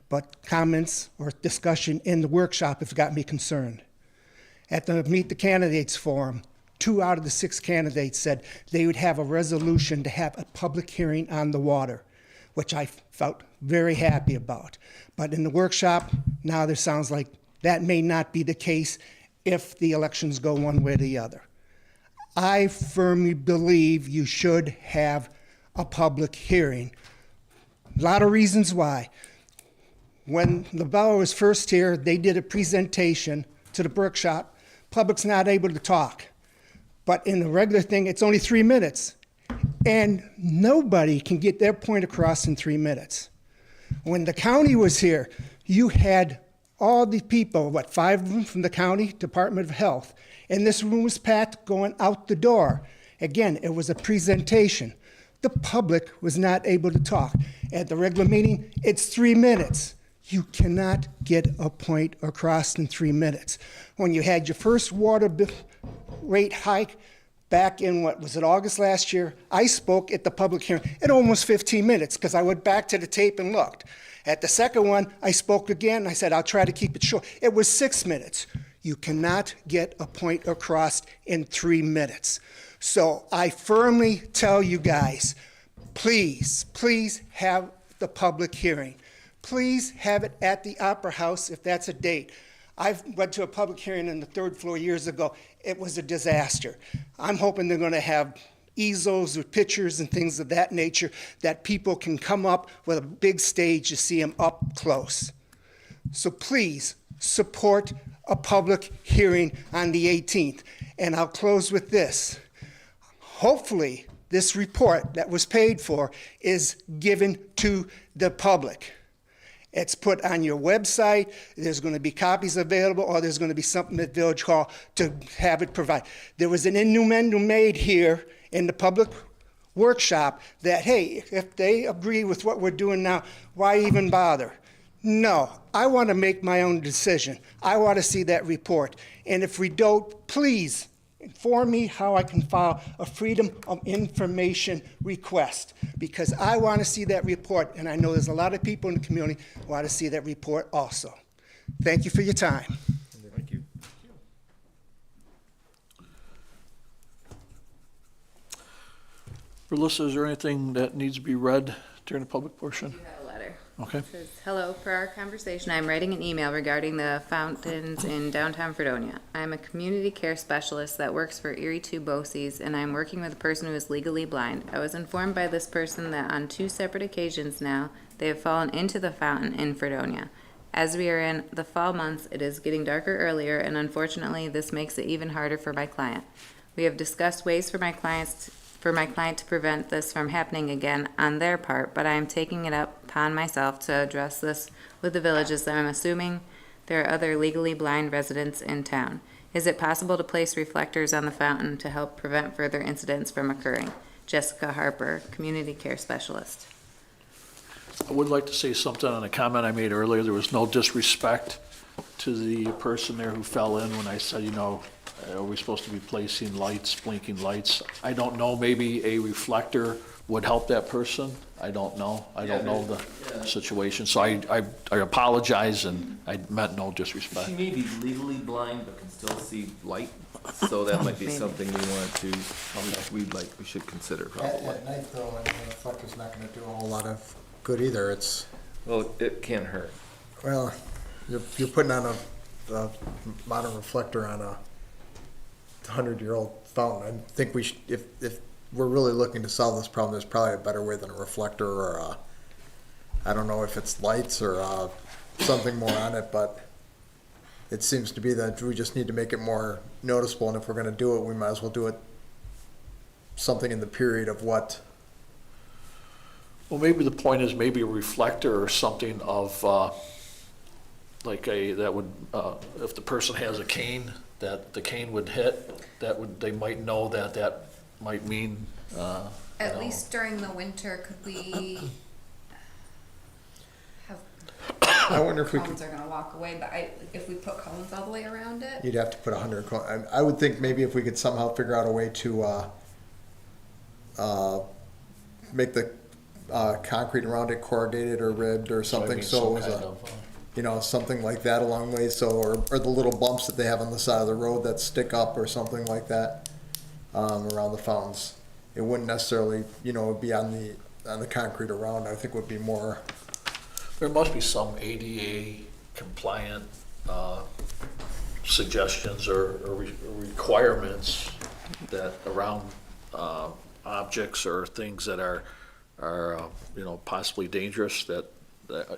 but comments or discussion in the workshop have got me concerned. At the Meet the Candidates forum, 2 out of the 6 candidates said they would have a resolution to have a public hearing on the water, which I felt very happy about. But in the workshop, now there sounds like that may not be the case if the elections go one way or the other. I firmly believe you should have a public hearing. A lot of reasons why. When LaBella was first here, they did a presentation to the workshop. Public's not able to talk. But in the regular thing, it's only 3 minutes. And nobody can get their point across in 3 minutes. When the county was here, you had all the people, 5 of them from the county Department of Health, and this room was packed going out the door. Again, it was a presentation. The public was not able to talk. At the regular meeting, it's 3 minutes. You cannot get a point across in 3 minutes. When you had your first water rate hike, back in, August last year, I spoke at the public hearing in almost 15 minutes because I went back to the tape and looked. At the second one, I spoke again. I said, I'll try to keep it short. It was 6 minutes. You cannot get a point across in 3 minutes. So I firmly tell you guys, please, please have the public hearing. Please have it at the Opera House if that's a date. I went to a public hearing on the 3rd floor years ago. It was a disaster. I'm hoping they're going to have easels with pictures and things of that nature that people can come up with a big stage to see them up close. So please support a public hearing on the 18th. And I'll close with this. Hopefully, this report that was paid for is given to the public. It's put on your website. There's going to be copies available, or there's going to be something at Village Hall to have it provided. There was an innuendo made here in the public workshop that, hey, if they agree with what we're doing now, why even bother? No, I want to make my own decision. I want to see that report. And if we don't, please inform me how I can file a Freedom of Information request, because I want to see that report, and I know there's a lot of people in the community who want to see that report also. Thank you for your time. Thank you. Melissa, is there anything that needs to be read during the public portion? You have a letter. Okay. It says, hello, per our conversation, I'm writing an email regarding the fountains in downtown Fredonia. I'm a community care specialist that works for Erie 2 BOCES, and I'm working with a person who is legally blind. I was informed by this person that on 2 separate occasions now, they have fallen into the fountain in Fredonia. As we are in the fall months, it is getting darker earlier, and unfortunately, this makes it even harder for my client. We have discussed ways for my client to prevent this from happening again on their part, but I am taking it upon myself to address this with the village, as I'm assuming there are other legally blind residents in town. Is it possible to place reflectors on the fountain to help prevent further incidents from occurring? Jessica Harper, Community Care Specialist. I would like to say something on a comment I made earlier. There was no disrespect to the person there who fell in when I said, are we supposed to be placing lights, blinking lights? I don't know, maybe a reflector would help that person. I don't know. I don't know the situation. So I apologize, and I meant no disrespect. She may be legally blind but can still see light, so that might be Maybe. something we should consider probably. At night though, the reflector's not gonna do a whole lot of good either. It's, Well, it can hurt. well, you're putting on a modern reflector on a 100-year-old fountain. I think we should, if we're really looking to solve this problem, there's probably a better way than a reflector or I don't know if it's lights or something more on it, but it seems to be that we just need to make it more noticeable, and if we're gonna do it, we might as well do it something in the period of what. Well, maybe the point is maybe a reflector or something of, that would, if the person has a cane, that the cane would hit, they might know that might mean, At least during the winter, could we have I wonder if we could, cones are gonna walk away, but if we put cones all the way around it? you'd have to put 100 I would think maybe if we could somehow figure out a way to make the concrete around it corrugated or ribbed or something, so it was something like that along the way, so, or the little bumps that they have on the side of the road that stick up or something like that, around the fountains. It wouldn't necessarily, be on the concrete around. I think would be more. there must be some ADA compliant, suggestions or requirements that around, objects or things that are, possibly dangerous that,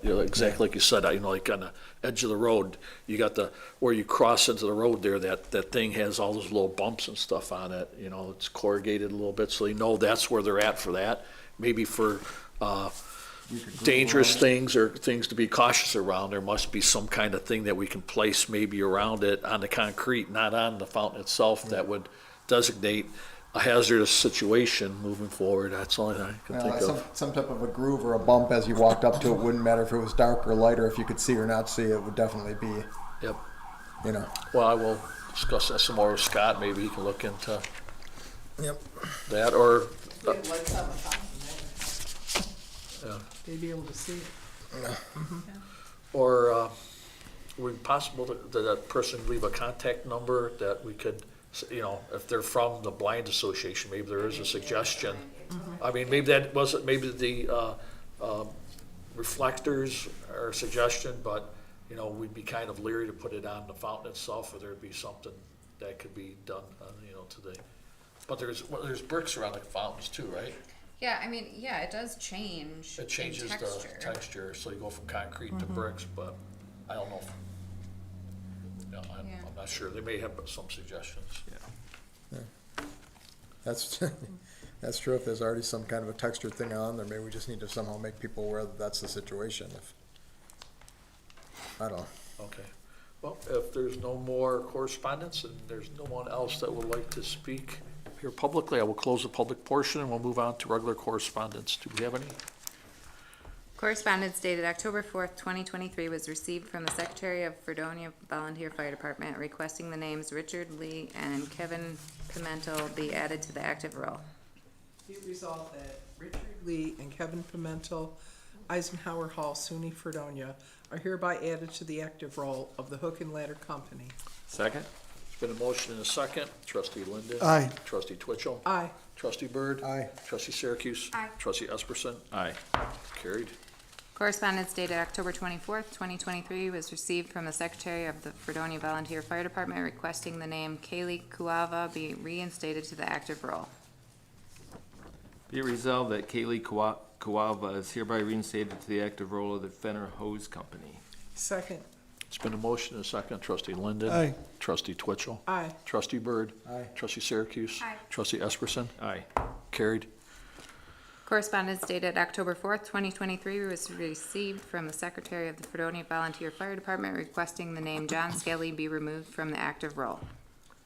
exactly like you said, like on the edge of the road, you got where you cross into the road there, that thing has all those little bumps and stuff on it, it's corrugated a little bit, so they know that's where they're at for that. Maybe for, dangerous things or things to be cautious around, there must be some kind of thing that we can place maybe around it on the concrete, not on the fountain itself, that would designate a hazardous situation moving forward. That's the only thing I can think of. Some type of a groove or a bump as you walked up to it. Wouldn't matter if it was dark or light, or if you could see or not see. It would definitely be. Yep. Well, I will discuss that some more with Scott. Maybe he can look into Yep. that, or, We have lights on the fountain there. yeah. They'd be able to see it. Or, would it be possible that that person leave a contact number that we could, if they're from the Blind Association, maybe there is a suggestion. I mean, maybe that wasn't, maybe the, reflectors are a suggestion, but, we'd be kind of leery to put it on the fountain itself, or there'd be something that could be done, today. But there's bricks around the fountains too, right? Yeah, it does change It changes in texture. the texture, so you go from concrete to bricks, but I don't know if, I'm not sure. They may have some suggestions. That's true. If there's already some kind of a texture thing on there, maybe we just need to somehow make people aware that that's the situation. I don't know. Okay. Well, if there's no more correspondence and there's no one else that would like to speak here publicly, I will close the public portion and we'll move on to regular correspondence. Do we have any? Correspondence dated October 4th, 2023 was received from the Secretary of Fredonia Volunteer Fire Department requesting the names Richard Lee and Kevin Pimentel be added to the active roll. Be it resolved that Richard Lee and Kevin Pimentel, Eisenhower Hall, SUNY Fredonia, are hereby added to the active roll of the Hook and Ladder Company. Second? There's been a motion and a second. Trustee Linden? Aye. Trustee Twitchell? Aye. Trustee Byrd? Aye. Trustee Syracuse? Aye. Trustee Esperson? Aye. Carried. Correspondence dated October 24th, 2023 was received from the Secretary of the Fredonia Volunteer Fire Department requesting the name Kaylee Kuava be reinstated to the active role. Be it resolved that Kaylee Kuava is hereby reinstated to the active role of the Fenner Hose Company. Second. It's been a motion and a second. Trustee Linden. Aye. Trustee Twitchell. Aye. Trustee Byrd. Aye. Trustee Syracuse. Aye. Trustee Esperson. Aye. Carried. Correspondence dated October 4th, 2023 was received from the Secretary of the Fredonia Volunteer Fire Department requesting the name John Skelly be removed from the active role.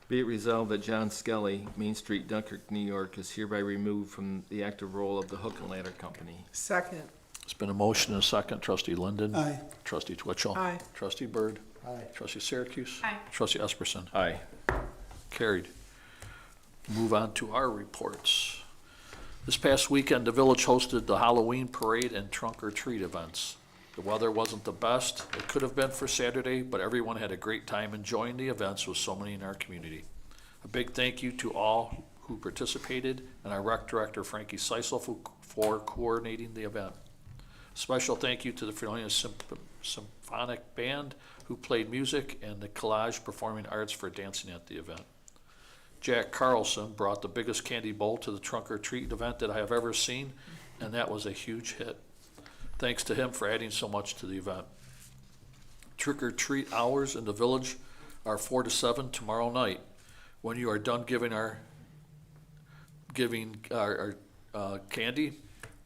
Be it resolved that John Skelly, Main Street, Dunkirk, New York, is hereby removed from the active role of the Hook and Ladder Company. Second. It's been a motion and a second. Trustee Linden. Aye. Trustee Twitchell. Aye. Trustee Byrd. Aye. Trustee Syracuse. Aye. Trustee Esperson. Aye. Carried. Move on to our reports. This past weekend, the village hosted the Halloween parade and trunk or treat events. The weather wasn't the best. It could have been for Saturday, but everyone had a great time enjoying the events with so many in our community. A big thank you to all who participated and our rec director, Frankie Seisel, for coordinating the event. Special thank you to the Fredonia Symphonic Band who played music and the Collage Performing Arts for dancing at the event. Jack Carlson brought the biggest candy bowl to the trunk or treat event that I have ever seen, and that was a huge hit. Thanks to him for adding so much to the event. Trick or treat hours in the village are 4 to 7 tomorrow night. When you are done giving our candy,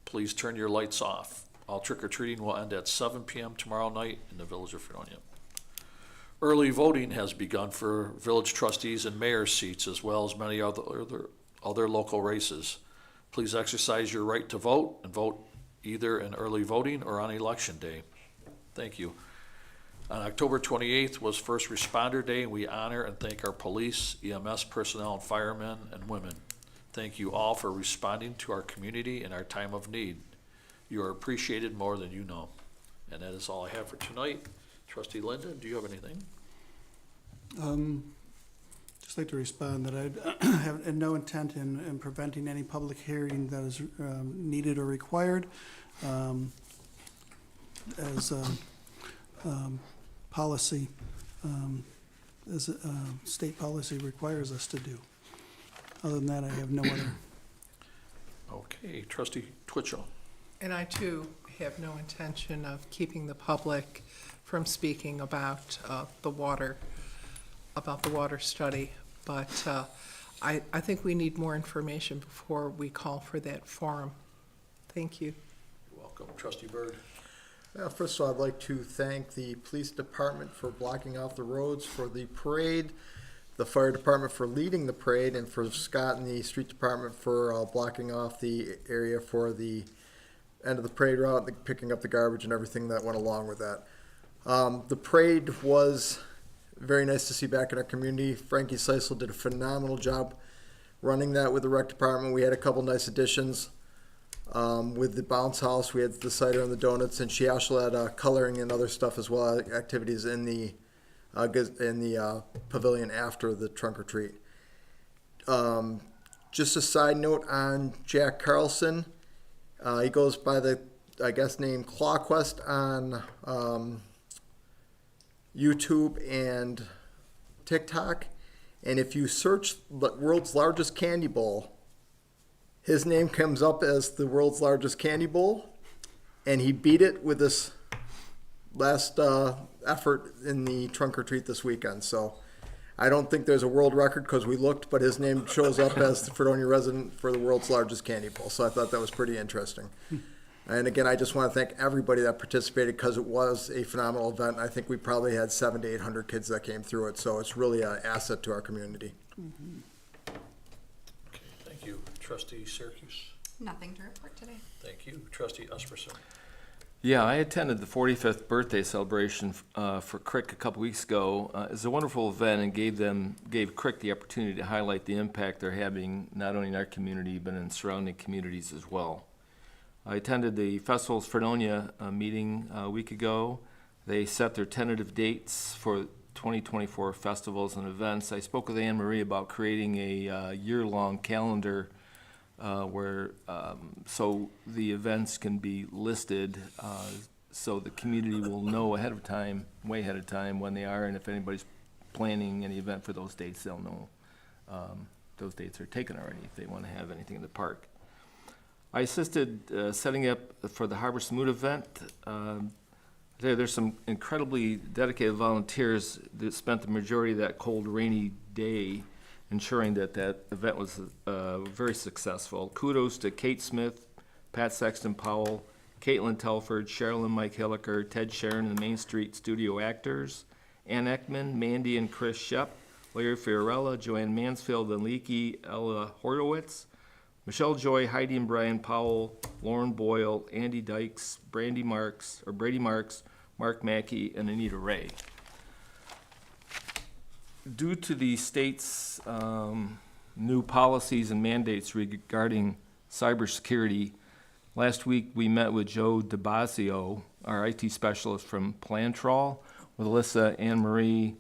please turn your lights off. All trick or treating will end at 7 p.m. tomorrow night in the Village of Fredonia. Early voting has begun for village trustees and mayor seats, as well as many other local races. Please exercise your right to vote and vote either in early voting or on election day. Thank you. On October 28th was First Responder Day, and we honor and thank our police, EMS personnel, and firemen and women. Thank you all for responding to our community in our time of need. You are appreciated more than you know. And that is all I have for tonight. Trustee Linden, do you have anything? Just like to respond that I have no intent in preventing any public hearing that is needed or required. As policy, as state policy requires us to do. Other than that, I have no other. Okay, Trustee Twitchell. And I too have no intention of keeping the public from speaking about the water study, but I think we need more information before we call for that forum. Thank you. You're welcome. Trustee Byrd. First of all, I'd like to thank the police department for blocking off the roads for the parade, the fire department for leading the parade, and for Scott and the street department for blocking off the area for the end of the parade route, picking up the garbage and everything that went along with that. The parade was very nice to see back in our community. Frankie Seisel did a phenomenal job running that with the rec department. We had a couple nice additions. With the bounce house, we had the cider and the donuts, and she also had coloring and other stuff as well, activities in the pavilion after the trunk or treat. Just a side note on Jack Carlson. He goes by the, I guess, name ClawQuest on YouTube and TikTok. And if you search the world's largest candy bowl, his name comes up as the world's largest candy bowl. And he beat it with this last effort in the trunk or treat this weekend. So I don't think there's a world record because we looked, but his name shows up as the Fredonia resident for the world's largest candy bowl. So I thought that was pretty interesting. And again, I just want to thank everybody that participated because it was a phenomenal event. I think we probably had 700 to 800 kids that came through it. So it's really an asset to our community. Mm-hmm. Okay, thank you. Trustee Syracuse. Nothing to report today. Thank you. Trustee Esperson. Yeah, I attended the 45th birthday celebration for Crick a couple weeks ago. It was a wonderful event and gave Crick the opportunity to highlight the impact they're having not only in our community but in surrounding communities as well. I attended the Festivals Fredonia meeting a week ago. They set their tentative dates for 2024 festivals and events. I spoke with Anne Marie about creating a year-long calendar where so the events can be listed so the community will know ahead of time, way ahead of time, when they are, and if anybody's planning any event for those dates, they'll know those dates are taken already if they want to have anything in the park. I assisted setting up for the Harvest Mood event. There's some incredibly dedicated volunteers that spent the majority of that cold, rainy day ensuring that that event was very successful. Kudos to Kate Smith, Pat Sexton Powell, Caitlin Telford, Sherilyn Mike Hilliker, Ted Sharon, and the Main Street Studio actors, Ann Ekman, Mandy and Chris Shep, Larry Fiorella, Joanne Mansfield and Leakey, Ella Horowitz, Michelle Joy, Heidi and Brian Powell, Lauren Boyle, Andy Dykes, Brady Marks, Mark Mackey, and Anita Ray. Due to the state's new policies and mandates regarding cybersecurity, last week we met with Joe DeBasio, our IT specialist from Plantrol, with Alyssa, Anne Marie,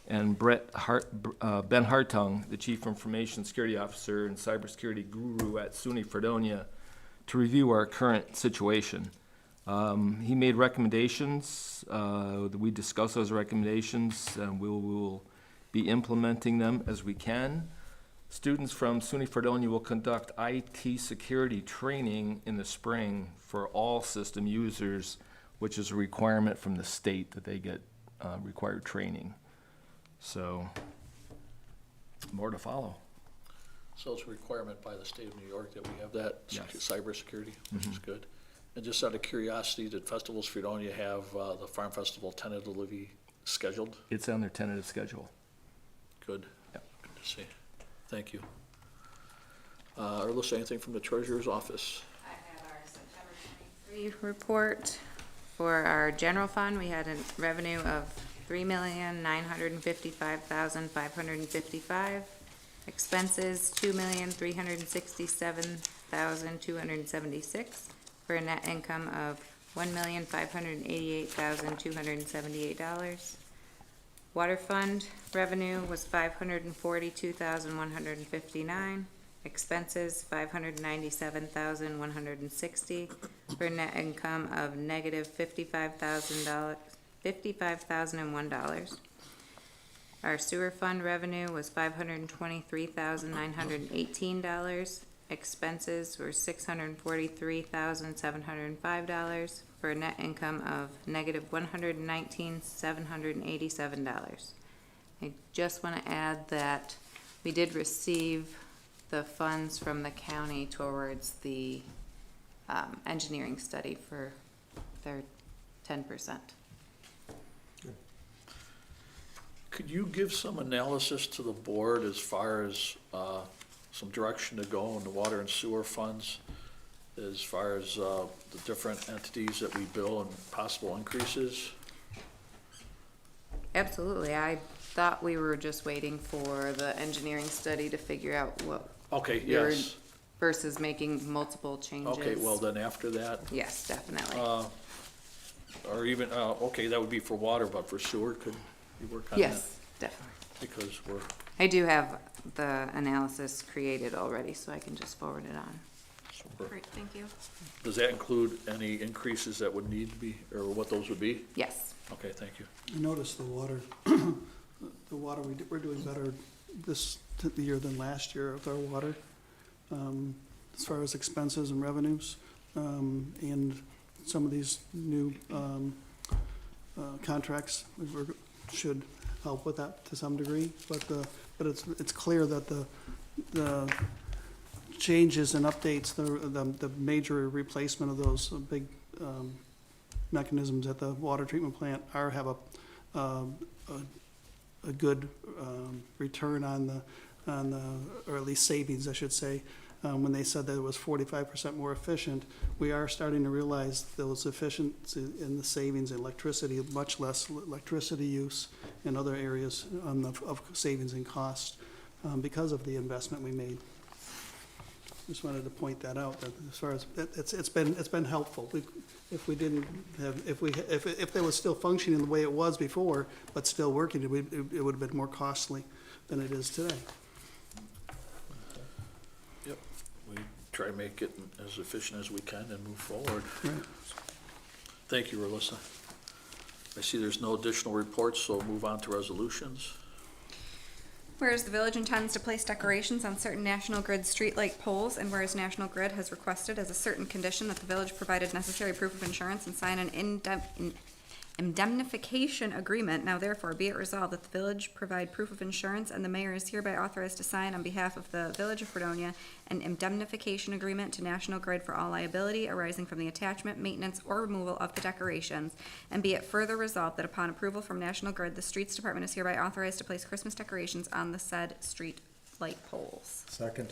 and Ben Hartung, the Chief Information Security Officer and Cybersecurity Guru at SUNY Fredonia, to review our current situation. He made recommendations. We discussed those recommendations, and we will be implementing them as we can. Students from SUNY Fredonia will conduct IT security training in the spring for all system users, which is a requirement from the state that they get required training. So, more to follow. So it's a requirement by the state of New York that we have that Yes. cybersecurity, which is good. And just out of curiosity, did Festivals Fredonia have the Farm Festival tentatively scheduled? It's on their tentative schedule. Good. Yep. Good to see. Thank you. Alyssa, anything from the treasurer's office? I have our September 23 report. For our general fund, we had a revenue of $3,955,555. Expenses, $2,367,276, for a net income of $1,588,278. Water fund revenue was $542,159. Expenses, $597,160, for a net income of negative $55,001. Our sewer fund revenue was $523,918. Expenses were $643,705, for a net income of negative $119,787. I just want to add that we did receive the funds from the county towards the engineering study for their 10%. Could you give some analysis to the board as far as some direction to go in the water and sewer funds, as far as the different entities that we bill and possible increases? Absolutely. I thought we were just waiting for the engineering study to figure out what. Okay, we were- yes. Versus making multiple changes. Okay, well then after that, Yes, definitely. or even, okay, that would be for water, but for sewer, could you work on that? Yes, definitely. Because we're, I do have the analysis created already, so I can just forward it on. Great, thank you. does that include any increases that would need to be, or what those would be? Yes. Okay, thank you. I noticed the water, we're doing better this year than last year with our water, as far as expenses and revenues. And some of these new contracts should help with that to some degree. But it's clear that the changes and updates, the major replacement of those big mechanisms at the water treatment plant have a good return on the, or at least savings, I should say. When they said that it was 45% more efficient, we are starting to realize those efficiencies in the savings in electricity, much less electricity use in other areas of savings and cost because of the investment we made. Just wanted to point that out, that as far as, it's been helpful. If we didn't have, if it was still functioning the way it was before, but still working, it would have been more costly than it is today. Yep, we try to make it as efficient as we can and move forward. Right. Thank you, Alyssa. I see there's no additional reports, so move on to resolutions. Whereas the village intends to place decorations on certain National Grid streetlight poles, and whereas National Grid has requested as a certain condition that the village provided necessary proof of insurance and sign an indemnification agreement, now therefore be it resolved that the village provide proof of insurance and the mayor is hereby authorized to sign on behalf of the Village of Fredonia an indemnification agreement to National Grid for all liability arising from the attachment, maintenance, or removal of the decorations, and be it further resolved that upon approval from National Grid, the Streets Department is hereby authorized to place Christmas decorations on the said street light poles. Second.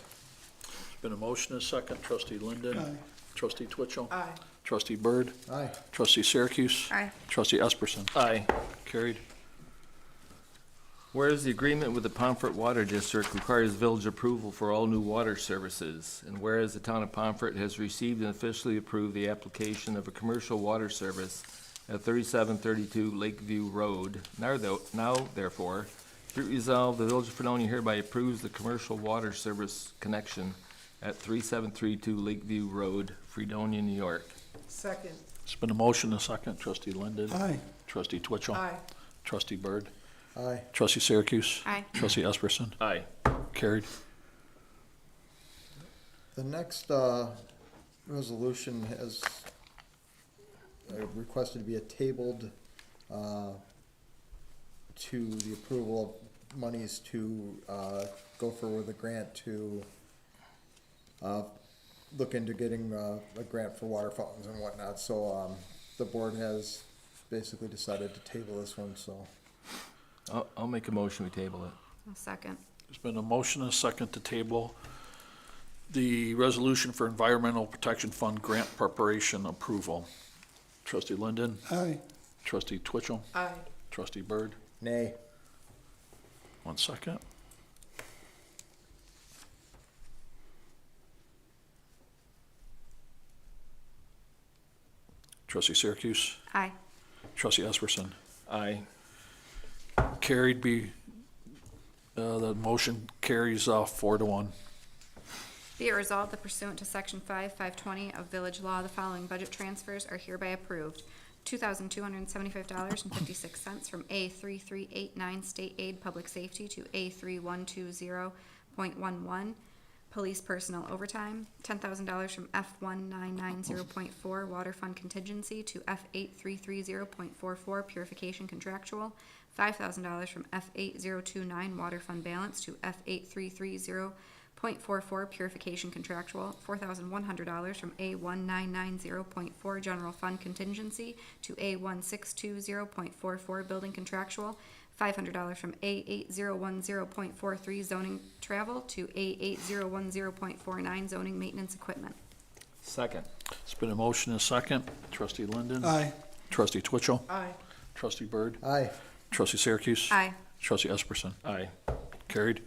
There's been a motion and a second. Trustee Linden. Aye. Trustee Twitchell. Aye. Trustee Byrd. Aye. Trustee Syracuse. Aye. Trustee Esperson. Aye. Carried. Whereas the agreement with the Pomfret Water District requires village approval for all new water services, and whereas the town of Pomfret has received and officially approved the application of a commercial water service at 3732 Lakeview Road, now therefore, be it resolved, the Village of Fredonia hereby approves the commercial water service connection at 3732 Lakeview Road, Fredonia, New York. Second. There's been a motion and a second. Trustee Linden. Aye. Trustee Twitchell. Aye. Trustee Byrd. Aye. Trustee Syracuse. Aye. Trustee Esperson. Aye. Carried. The next resolution has requested to be tabled to the approval of monies to go for the grant to look into getting a grant for water fountains and whatnot. So the board has basically decided to table this one, so. I'll make a motion, we table it. A second. There's been a motion and a second to table the resolution for Environmental Protection Fund grant preparation approval. Trustee Linden. Aye. Trustee Twitchell. Aye. Trustee Byrd. Nay. 1 second. Trustee Syracuse. Aye. Trustee Esperson. Aye. Carried the motion carries 4-1. Be it resolved that pursuant to Section 520 of Village Law, the following budget transfers are hereby approved. $2,275.56 from A3389 State Aid Public Safety to A3120.11 Police Personnel Overtime. $10,000 from F1990.4 Water Fund Contingency to F8330.44 Purification Contractual. $5,000 from F8029 Water Fund Balance to F8330.44 Purification Contractual. $4,100 from A1990.4 General Fund Contingency to A1620.44 Building Contractual. $500 from A8010.43 Zoning Travel to A8010.49 Zoning Maintenance Equipment. Second. It's been a motion and a second. Trustee Linden. Aye. Trustee Twitchell. Aye. Trustee Byrd. Aye. Trustee Syracuse. Aye. Trustee Esperson. Aye. Carried.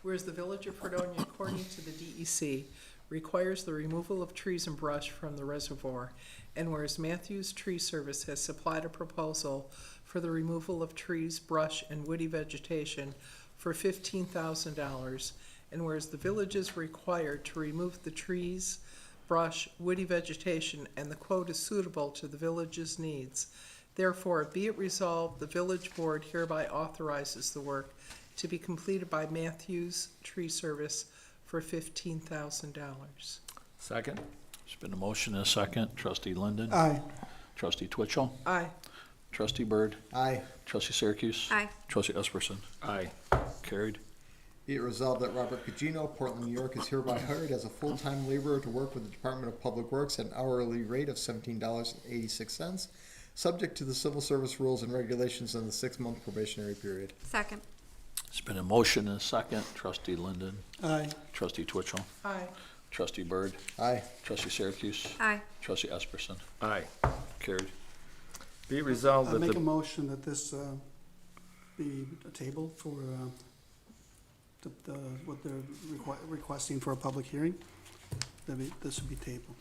Whereas the Village of Fredonia, according to the DEC, requires the removal of trees and brush from the reservoir, and whereas Matthews Tree Service has supplied a proposal for the removal of trees, brush, and woody vegetation for $15,000, and whereas the village is required to remove the trees, brush, woody vegetation, and the quote is suitable to the village's needs. Therefore, be it resolved, the village board hereby authorizes the work to be completed by Matthews Tree Service for $15,000. Second. There's been a motion and a second. Trustee Linden. Aye. Trustee Twitchell. Aye. Trustee Byrd. Aye. Trustee Syracuse. Aye. Trustee Esperson. Aye. Carried. Be it resolved that Robert Cugino, Portland, New York, is hereby hired as a full-time laborer to work with the Department of Public Works at an hourly rate of $17.86, subject to the civil service rules and regulations in the 6-month probationary period. Second. It's been a motion and a second. Trustee Linden. Aye. Trustee Twitchell. Aye. Trustee Byrd. Aye. Trustee Syracuse. Aye. Trustee Esperson. Aye. Carried. Be it resolved I that make a the, motion that this be a table for what they're requesting for a public hearing. This would be tabled.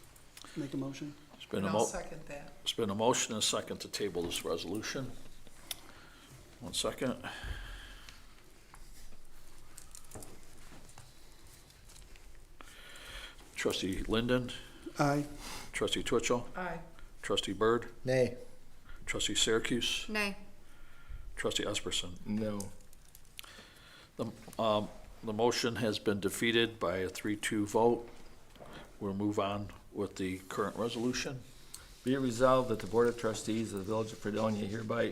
Make a motion. It's been And a I'll mo- second that. It's been a motion and a second to table this resolution. 1 second. Trustee Linden. Aye. Trustee Twitchell. Aye. Trustee Byrd? Nay. Trustee Syracuse? Nay. Trustee Esperson? No. The motion has been defeated by a 3-2 vote. We'll move on with the current resolution. Be it resolved that the Board of Trustees of the Village of Fredonia hereby,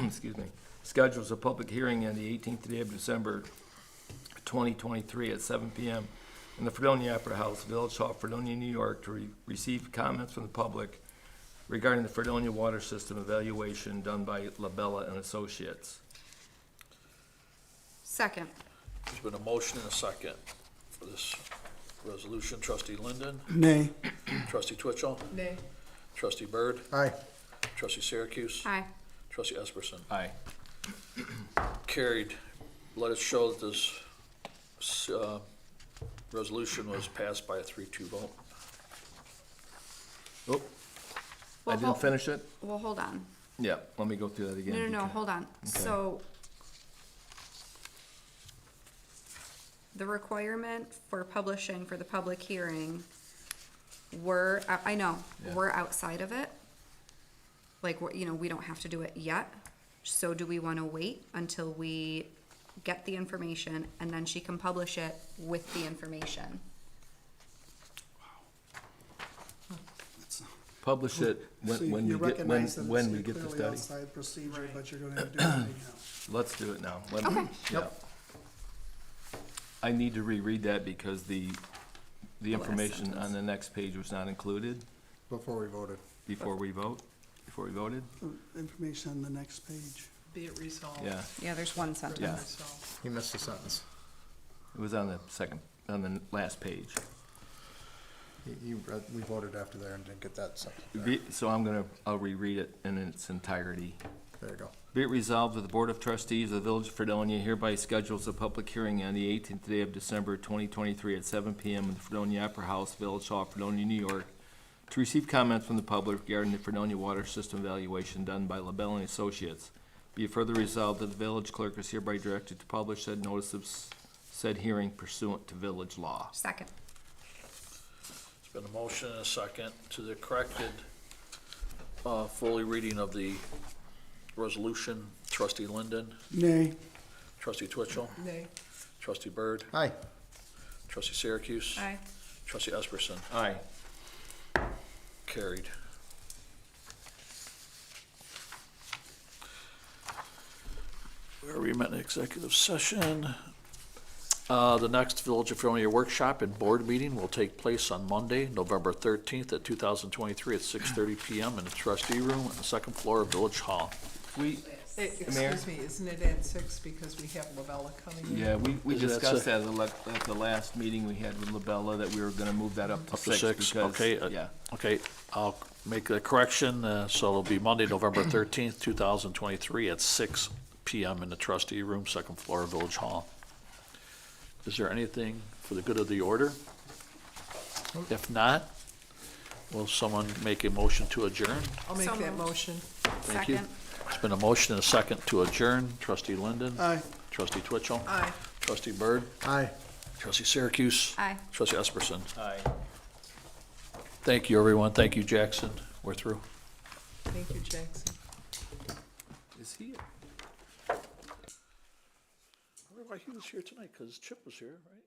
excuse me, schedules a public hearing on the 18th day of December 2023 at 7 p.m. in the Fredonia Opera House, Village Hall, Fredonia, New York, to receive comments from the public regarding the Fredonia water system evaluation done by Labella and Associates. Second. There's been a motion and a second for this resolution. Trustee Linden? Nay. Trustee Twitchell? Nay. Trustee Byrd? Aye. Trustee Syracuse? Aye. Trustee Esperson? Aye. Carried. Let us show that this resolution was passed by a 3-2 vote. Oh, I Well, didn't finish it? Well, hold on. Yeah, let me go through that again. No, hold on. So, the requirement for publishing for the public hearing, I know, Yeah. we're outside of it. Like, we don't have to do it yet. So do we wanna wait until we get the information and then she can publish it with the information? Publish it So when you you get, recognize that when it's we get the clearly study. outside procedure, but you're gonna do it anyhow. Let's do it now. Okay. Yeah. I need to reread that because the last information sentence. on the next page was not included Before we voted. before we voted? The information on the next page. Be it resolved. Yeah, Yeah, there's one Be it sentence. Yeah. resolved. You missed a sentence. it was on the last page. We voted after there and didn't get that sentence. So I'll reread it in its entirety. There you go. Be it resolved that the Board of Trustees of the Village of Fredonia hereby schedules a public hearing on the 18th day of December 2023 at 7 p.m. in the Fredonia Opera House, Village Hall, Fredonia, New York, to receive comments from the public regarding the Fredonia water system evaluation done by LaBelle and Associates. Be it further resolved that the village clerk is hereby directed to publish said notice of said hearing pursuant to village law. Second. There's been a motion and a second to the corrected, fully reading of the resolution. Trustee Linden? Nay. Trustee Twitchell? Nay. Trustee Byrd? Aye. Trustee Syracuse? Aye. Trustee Esperson? Aye. Carried. Where we met in executive session. The next Village of Fredonia workshop and board meeting will take place on Monday, November 13th at 2023 at 6:30 PM in the trustee room on the second floor of Village Hall. We, Mayor? Excuse me, isn't it at 6 because we have Lavella coming in? yeah, we Is it discussed that at the last meeting we had with LaBella, that we were gonna move that up to Up to 6, because, okay, yeah. okay, I'll make the correction, so it'll be Monday, November 13th, 2023 at 6 PM in the trustee room, second floor of Village Hall. Is there anything for the good of the order? If not, will someone make a motion to adjourn? I'll make So that moved. motion. Thank you. Second. There's been a motion and a second to adjourn. Trustee Linden? Aye. Trustee Twitchell? Aye. Trustee Byrd? Aye. Trustee Syracuse? Aye. Trustee Esperson? Aye. Thank you, everyone. Thank you, Jackson. We're through. Thank you, Jackson. Is he? I wonder why he was here tonight, because Chip was here, right?